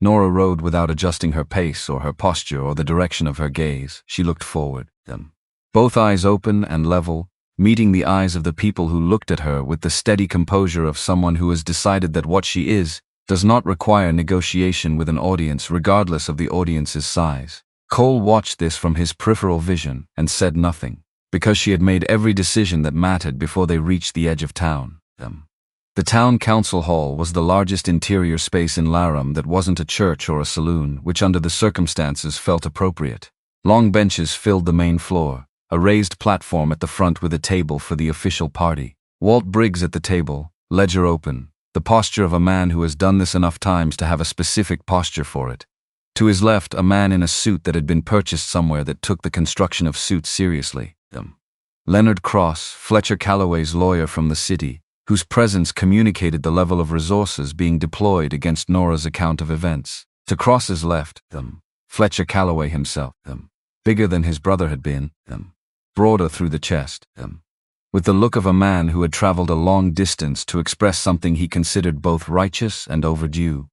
Nora rode without adjusting her pace or her posture or the direction of her gaze. She looked forward. Both eyes open and level, meeting the eyes of the people who looked at her with the steady composure of someone who has decided that what she is does not require negotiation with an audience regardless of the audience's size. Cole watched this from his peripheral vision and said nothing, because she had made every decision that mattered before they reached the edge of town. The town council hall was the largest interior space in Laram that wasn't a church or a saloon, which under the circumstances felt appropriate. Long benches filled the main floor, a raised platform at the front with a table for the official party. Walt Briggs at the table, ledger open, the posture of a man who has done this enough times to have a specific posture for it. To his left, a man in a suit that had been purchased somewhere that took the construction of suits seriously. Leonard Cross, Fletcher Calloway's lawyer from the city, whose presence communicated the level of resources being deployed against Nora's account of events. To Cross's left, Fletcher Calloway himself, bigger than his brother had been, broader through the chest, with the look of a man who had traveled a long distance to express something he considered both righteous and overdue.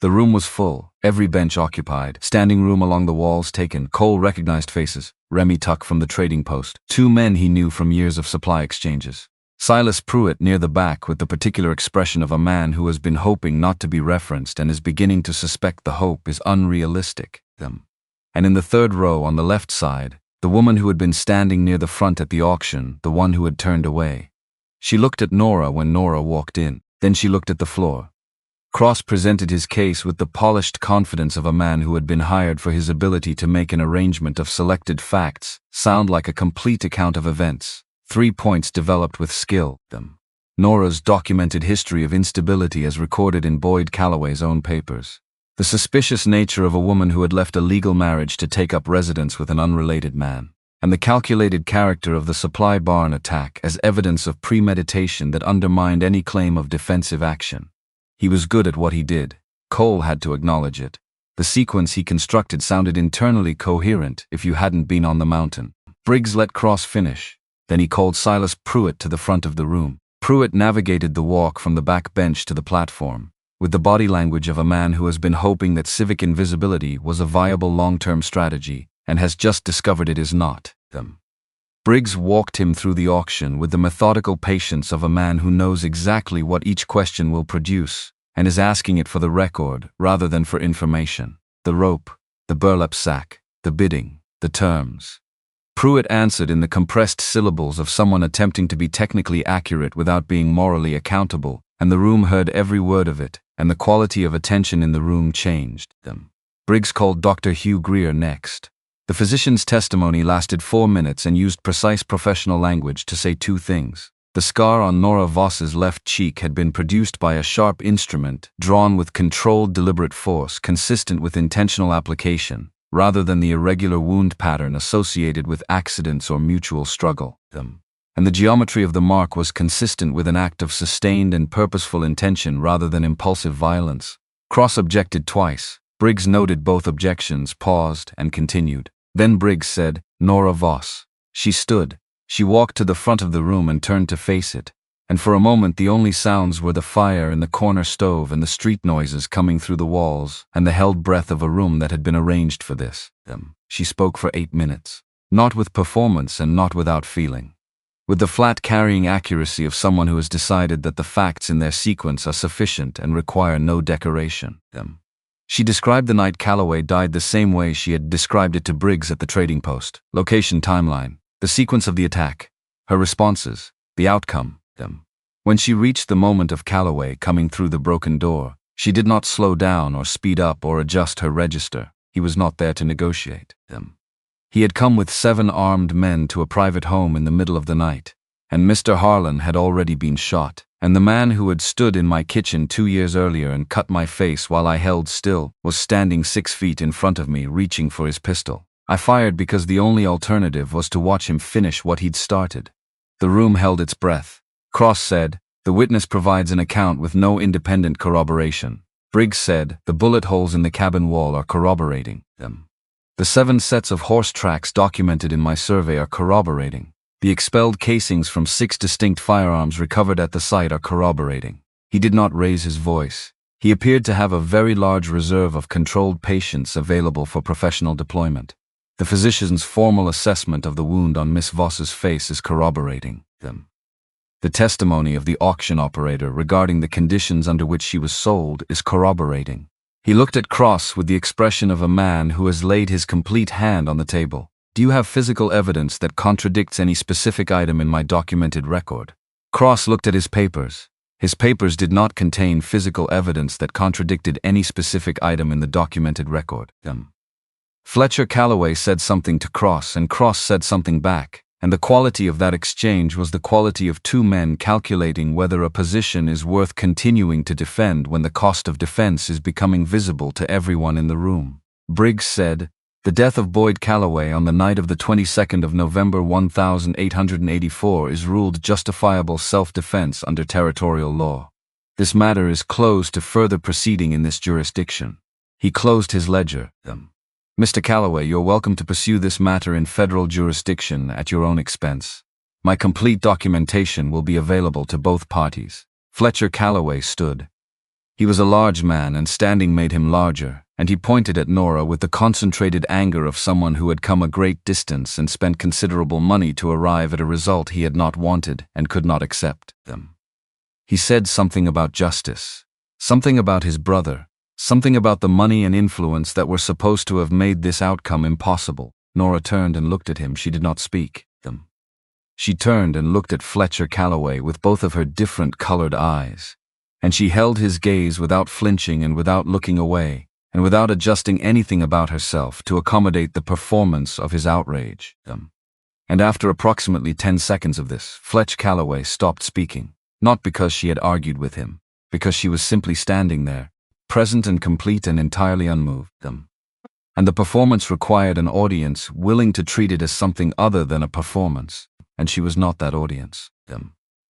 The room was full, every bench occupied, standing room along the walls taken. Cole recognized faces. Remy Tuck from the trading post, 2 men he knew from years of supply exchanges. Silas Pruitt near the back with the particular expression of a man who has been hoping not to be referenced and is beginning to suspect the hope is unrealistic. And in the third row on the left side, the woman who had been standing near the front at the auction, the one who had turned away. She looked at Nora when Nora walked in, then she looked at the floor. Cross presented his case with the polished confidence of a man who had been hired for his ability to make an arrangement of selected facts sound like a complete account of events. 3 points developed with skill. Nora's documented history of instability as recorded in Boyd Calloway's own papers. The suspicious nature of a woman who had left a legal marriage to take up residence with an unrelated man. And the calculated character of the supply barn attack as evidence of premeditation that undermined any claim of defensive action. He was good at what he did. Cole had to acknowledge it. The sequence he constructed sounded internally coherent if you hadn't been on the mountain. Briggs let Cross finish. Then he called Silas Pruitt to the front of the room. Pruitt navigated the walk from the back bench to the platform, with the body language of a man who has been hoping that civic invisibility was a viable long-term strategy and has just discovered it is not. Briggs walked him through the auction with the methodical patience of a man who knows exactly what each question will produce and is asking it for the record rather than for information. The rope, the burlap sack, the bidding, the terms. Pruitt answered in the compressed syllables of someone attempting to be technically accurate without being morally accountable, and the room heard every word of it, and the quality of attention in the room changed. Briggs called Dr. Hugh Greer next. The physician's testimony lasted 4 minutes and used precise professional language to say 2 things. The scar on Nora Voss's left cheek had been produced by a sharp instrument, drawn with controlled deliberate force consistent with intentional application, rather than the irregular wound pattern associated with accidents or mutual struggle. And the geometry of the mark was consistent with an act of sustained and purposeful intention rather than impulsive violence. Cross objected twice. Briggs noted both objections, paused, and continued. Then Briggs said, "Nora Voss." She stood. She walked to the front of the room and turned to face it. And for a moment the only sounds were the fire in the corner stove and the street noises coming through the walls and the held breath of a room that had been arranged for this. She spoke for 8 minutes. Not with performance and not without feeling. With the flat carrying accuracy of someone who has decided that the facts in their sequence are sufficient and require no decoration. She described the night Calloway died the same way she had described it to Briggs at the trading post. Location, timeline, the sequence of the attack, her responses, the outcome. When she reached the moment of Calloway coming through the broken door, she did not slow down or speed up or adjust her register. He was not there to negotiate them. He had come with 7 armed men to a private home in the middle of the night, and Mr. Harlan had already been shot, and the man who had stood in my kitchen 2 years earlier and cut my face while I held still was standing 6 feet in front of me reaching for his pistol. I fired because the only alternative was to watch him finish what he'd started. The room held its breath. Cross said, "The witness provides an account with no independent corroboration." Briggs said, "The bullet holes in the cabin wall are corroborating them. The 7 sets of horse tracks documented in my survey are corroborating. The expelled casings from 6 distinct firearms recovered at the site are corroborating." He did not raise his voice. He appeared to have a very large reserve of controlled patients available for professional deployment. The physician's formal assessment of the wound on Miss Voss's face is corroborating them. The testimony of the auction operator regarding the conditions under which she was sold is corroborating. He looked at Cross with the expression of a man who has laid his complete hand on the table. "Do you have physical evidence that contradicts any specific item in my documented record?" Cross looked at his papers. His papers did not contain physical evidence that contradicted any specific item in the documented record. Fletcher Calloway said something to Cross and Cross said something back, and the quality of that exchange was the quality of 2 men calculating whether a position is worth continuing to defend when the cost of defense is becoming visible to everyone in the room. Briggs said, "The death of Boyd Calloway on the night of the 22nd of November 1884 is ruled justifiable self-defense under territorial law. This matter is closed to further proceeding in this jurisdiction." He closed his ledger. "Mr. Calloway, you're welcome to pursue this matter in federal jurisdiction at your own expense. My complete documentation will be available to both parties." Fletcher Calloway stood. He was a large man, and standing made him larger, and he pointed at Nora with the concentrated anger of someone who had come a great distance and spent considerable money to arrive at a result he had not wanted and could not accept. He said something about justice, something about his brother, something about the money and influence that were supposed to have made this outcome impossible. Nora turned and looked at him. She did not speak. She turned and looked at Fletcher Calloway with both of her different colored eyes, and she held his gaze without flinching and without looking away, and without adjusting anything about herself to accommodate the performance of his outrage. And after approximately 10 seconds of this, Fletcher Calloway stopped speaking, not because she had argued with him, because she was simply standing there, present and complete and entirely unmoved. And the performance required an audience willing to treat it as something other than a performance, and she was not that audience.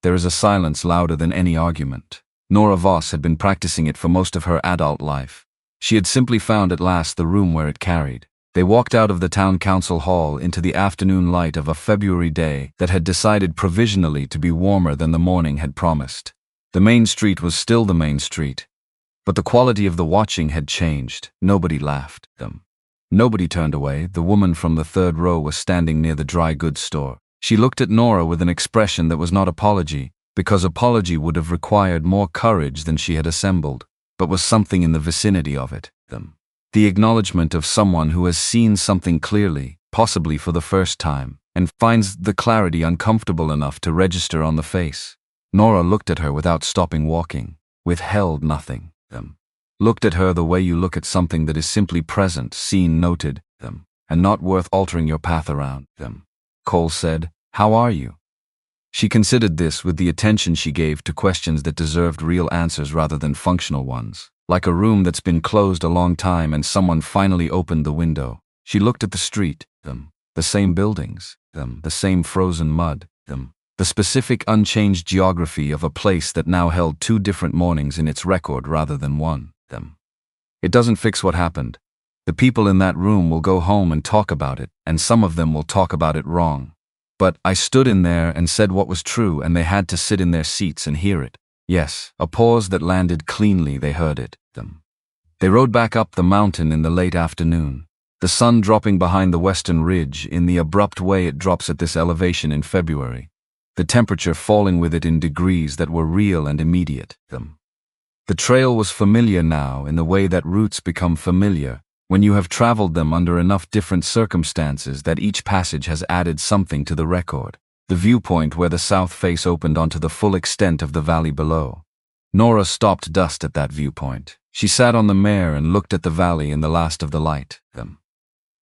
There is a silence louder than any argument. Nora Voss had been practicing it for most of her adult life. She had simply found at last the room where it carried. They walked out of the town council hall into the afternoon light of a February day that had decided provisionally to be warmer than the morning had promised. The main street was still the main street, but the quality of the watching had changed. Nobody laughed. Nobody turned away. The woman from the 3rd row was standing near the dry goods store. She looked at Nora with an expression that was not apology, because apology would have required more courage than she had assembled, but was something in the vicinity of it. The acknowledgement of someone who has seen something clearly, possibly for the first time, and finds the clarity uncomfortable enough to register on the face. Nora looked at her without stopping walking, withheld nothing. Looked at her the way you look at something that is simply present, seen, noted, and not worth altering your path around. Cole said, "How are you?" She considered this with the attention she gave to questions that deserved real answers rather than functional ones. Like a room that's been closed a long time and someone finally opened the window. She looked at the street, the same buildings, the same frozen mud, the specific unchanged geography of a place that now held 2 different mornings in its record rather than one. It doesn't fix what happened. The people in that room will go home and talk about it, and some of them will talk about it wrong. But I stood in there and said what was true, and they had to sit in their seats and hear it. Yes, a pause that landed cleanly. They heard it. They rode back up the mountain in the late afternoon, the sun dropping behind the western ridge in the abrupt way it drops at this elevation in February, the temperature falling with it in degrees that were real and immediate. The trail was familiar now in the way that routes become familiar when you have traveled them under enough different circumstances that each passage has added something to the record. the viewpoint where the south face opened onto the full extent of the valley below. Nora stopped dust at that viewpoint. She sat on the mare and looked at the valley in the last of the light.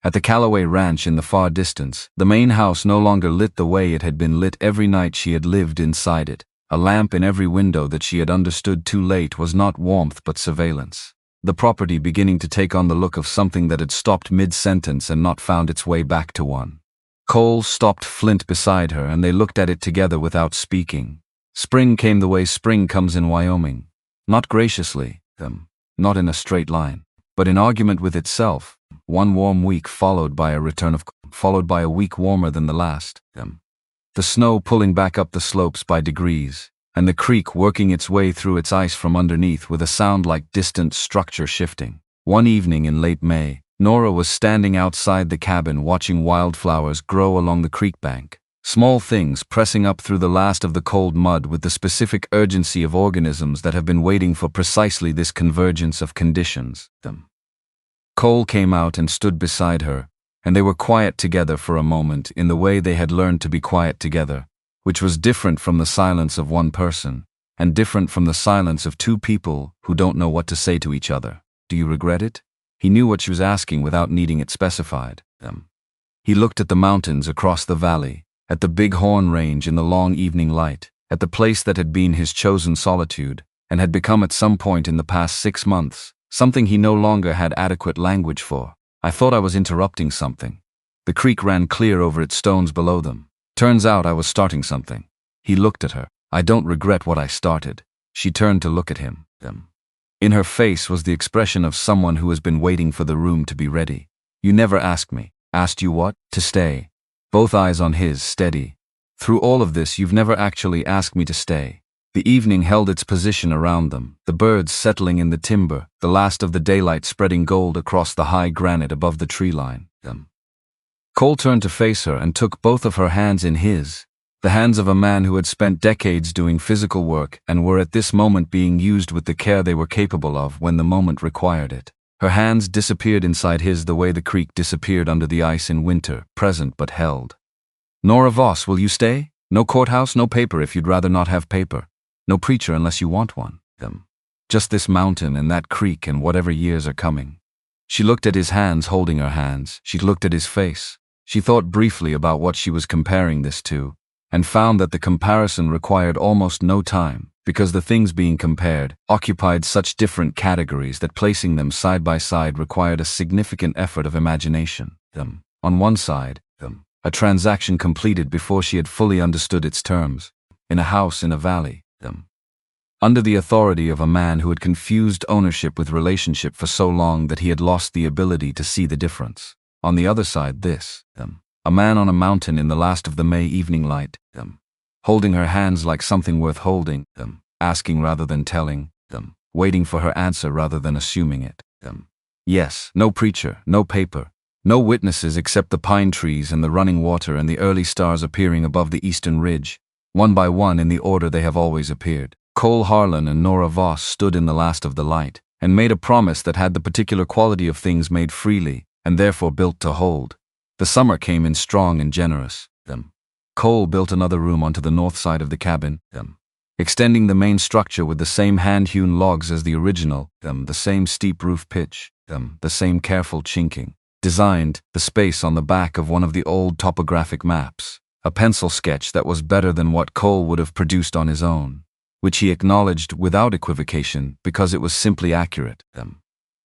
At the Calloway Ranch in the far distance, the main house no longer lit the way it had been lit every night she had lived inside it. A lamp in every window that she had understood too late was not warmth but surveillance. The property beginning to take on the look of something that had stopped mid-sentence and not found its way back to one. Cole stopped Flint beside her and they looked at it together without speaking. Spring came the way spring comes in Wyoming. Not graciously, not in a straight line, but in argument with itself. One warm week followed by a week warmer than the last. The snow pulling back up the slopes by degrees, and the creek working its way through its ice from underneath with a sound like distant structure shifting. One evening in late May, Nora was standing outside the cabin watching wildflowers grow along the creek bank. Small things pressing up through the last of the cold mud with the specific urgency of organisms that have been waiting for precisely this convergence of conditions. Cole came out and stood beside her, and they were quiet together for a moment in the way they had learned to be quiet together, which was different from the silence of one person, and different from the silence of two people who don't know what to say to each other. Do you regret it? He knew what she was asking without needing it specified. He looked at the mountains across the valley, at the Big Horn Range in the long evening light, at the place that had been his chosen solitude, and had become at some point in the past 6 months, something he no longer had adequate language for. I thought I was interrupting something. The creek ran clear over its stones below them. Turns out I was starting something. He looked at her. I don't regret what I started. She turned to look at him. In her face was the expression of someone who has been waiting for the room to be ready. You never asked me. Asked you what? To stay. Both eyes on his, steady. Through all of this, you've never actually asked me to stay. The evening held its position around them, the birds settling in the timber, the last of the daylight spreading gold across the high granite above the tree line. Cole turned to face her and took both of her hands in his, the hands of a man who had spent decades doing physical work and were at this moment being used with the care they were capable of when the moment required it. Her hands disappeared inside his the way the creek disappeared under the ice in winter, present but held. Nora Voss, will you stay? No courthouse, no paper if you'd rather not have paper. No preacher unless you want one. Just this mountain and that creek and whatever years are coming. She looked at his hands holding her hands. She looked at his face. She thought briefly about what she was comparing this to, and found that the comparison required almost no time, because the things being compared occupied such different categories that placing them side by side required a significant effort of imagination. On one side, a transaction completed before she had fully understood its terms, in a house in a valley. Under the authority of a man who had confused ownership with relationship for so long that he had lost the ability to see the difference. On the other side, this, a man on a mountain in the last of the May evening light, holding her hands like something worth holding, asking rather than telling, waiting for her answer rather than assuming it. Yes, no preacher, no paper, no witnesses except the pine trees and the running water and the early stars appearing above the eastern ridge, one by one in the order they have always appeared. Cole Harlan and Nora Voss stood in the last of the light, and made a promise that had the particular quality of things made freely, and therefore built to hold. The summer came in strong and generous. Cole built another room onto the north side of the cabin, extending the main structure with the same hand-hewn logs as the original, the same steep roof pitch, the same careful chinking. Designed the space on the back of one of the old topographic maps. A pencil sketch that was better than what Cole would have produced on his own, which he acknowledged without equivocation because it was simply accurate.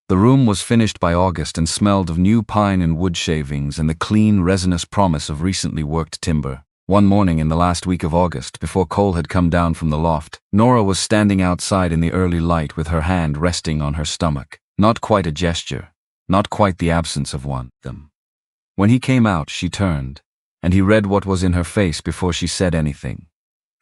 The room was finished by August and smelled of new pine and wood shavings and the clean, resinous promise of recently worked timber. One morning in the last week of August, before Cole had come down from the loft, Nora was standing outside in the early light with her hand resting on her stomach. Not quite a gesture, not quite the absence of one. When he came out, she turned, and he read what was in her face before she said anything.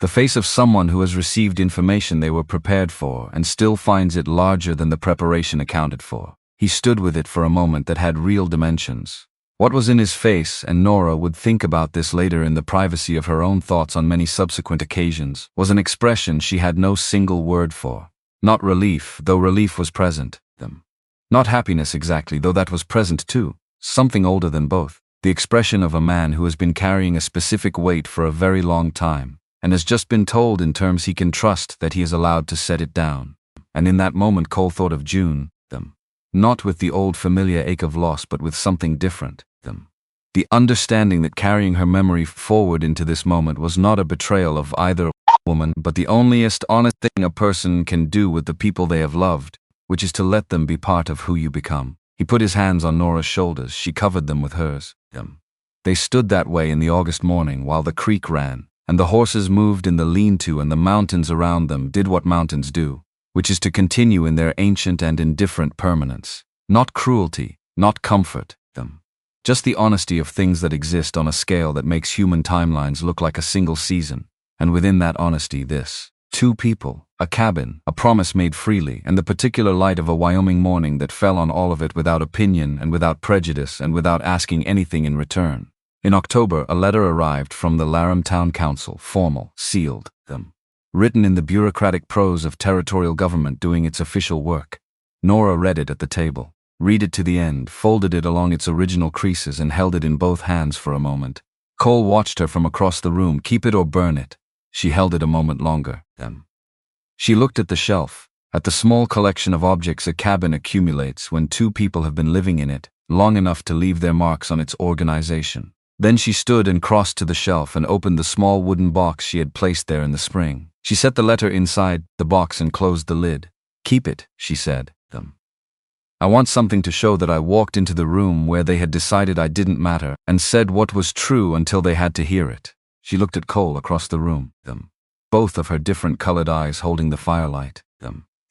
The face of someone who has received information they were prepared for and still finds it larger than the preparation accounted for. He stood with it for a moment that had real dimensions. What was in his face, and Nora would think about this later in the privacy of her own thoughts on many subsequent occasions, was an expression she had no single word for. Not relief, though relief was present. Not happiness exactly, though that was present too. Something older than both. The expression of a man who has been carrying a specific weight for a very long time, and has just been told in terms he can trust that he is allowed to set it down. And in that moment Cole thought of June, not with the old familiar ache of loss but with something different. The understanding that carrying her memory forward into this moment was not a betrayal of either woman but the onlyest honest thing a person can do with the people they have loved, which is to let them be part of who you become. He put his hands on Nora's shoulders. She covered them with hers. They stood that way in the August morning while the creek ran, and the horses moved in the lean-to and the mountains around them did what mountains do, which is to continue in their ancient and indifferent permanence. Not cruelty, not comfort, just the honesty of things that exist on a scale that makes human timelines look like a single season, and within that honesty this. 2 people, a cabin, a promise made freely, and the particular light of a Wyoming morning that fell on all of it without opinion and without prejudice and without asking anything in return. In October, a letter arrived from the Laram Town Council, formal, sealed, written in the bureaucratic prose of territorial government doing its official work. Nora read it at the table. Read it to the end, folded it along its original creases and held it in both hands for a moment. Cole watched her from across the room. Keep it or burn it. She held it a moment longer. She looked at the shelf, at the small collection of objects a cabin accumulates when 2 people have been living in it long enough to leave their marks on its organization. Then she stood and crossed to the shelf and opened the small wooden box she had placed there in the spring. She set the letter inside the box and closed the lid. Keep it, she said. I want something to show that I walked into the room where they had decided I didn't matter and said what was true until they had to hear it. She looked at Cole across the room, both of her different colored eyes holding the firelight,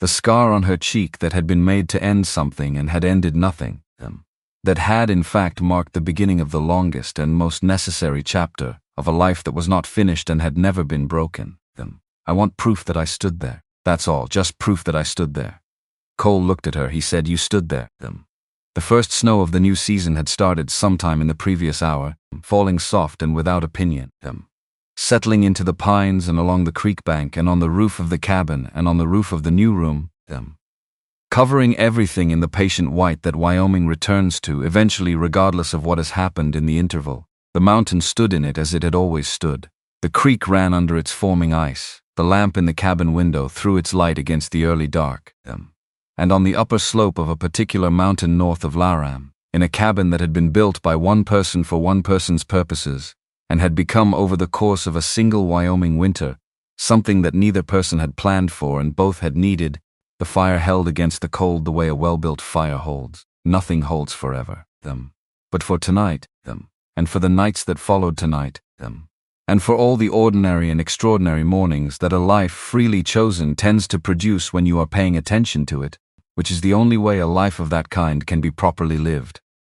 the scar on her cheek that had been made to end something and had ended nothing, that had in fact marked the beginning of the longest and most necessary chapter of a life that was not finished and had never been broken. I want proof that I stood there. That's all, just proof that I stood there. Cole looked at her. He said, you stood there. The first snow of the new season had started sometime in the previous hour, falling soft and without opinion, settling into the pines and along the creek bank and on the roof of the cabin and on the roof of the new room, covering everything in the patient white that Wyoming returns to eventually regardless of what has happened in the interval. The mountain stood in it as it had always stood. The creek ran under its forming ice. The lamp in the cabin window threw its light against the early dark. And on the upper slope of a particular mountain north of Laram, in a cabin that had been built by one person for one person's purposes, and had become over the course of a single Wyoming winter, something that neither person had planned for and both had needed, the fire held against the cold the way a well-built fire holds. Nothing holds forever, but for tonight, and for the nights that followed tonight, and for all the ordinary and extraordinary mornings that a life freely chosen tends to produce when you are paying attention to it, which is the only way a life of that kind can be properly lived.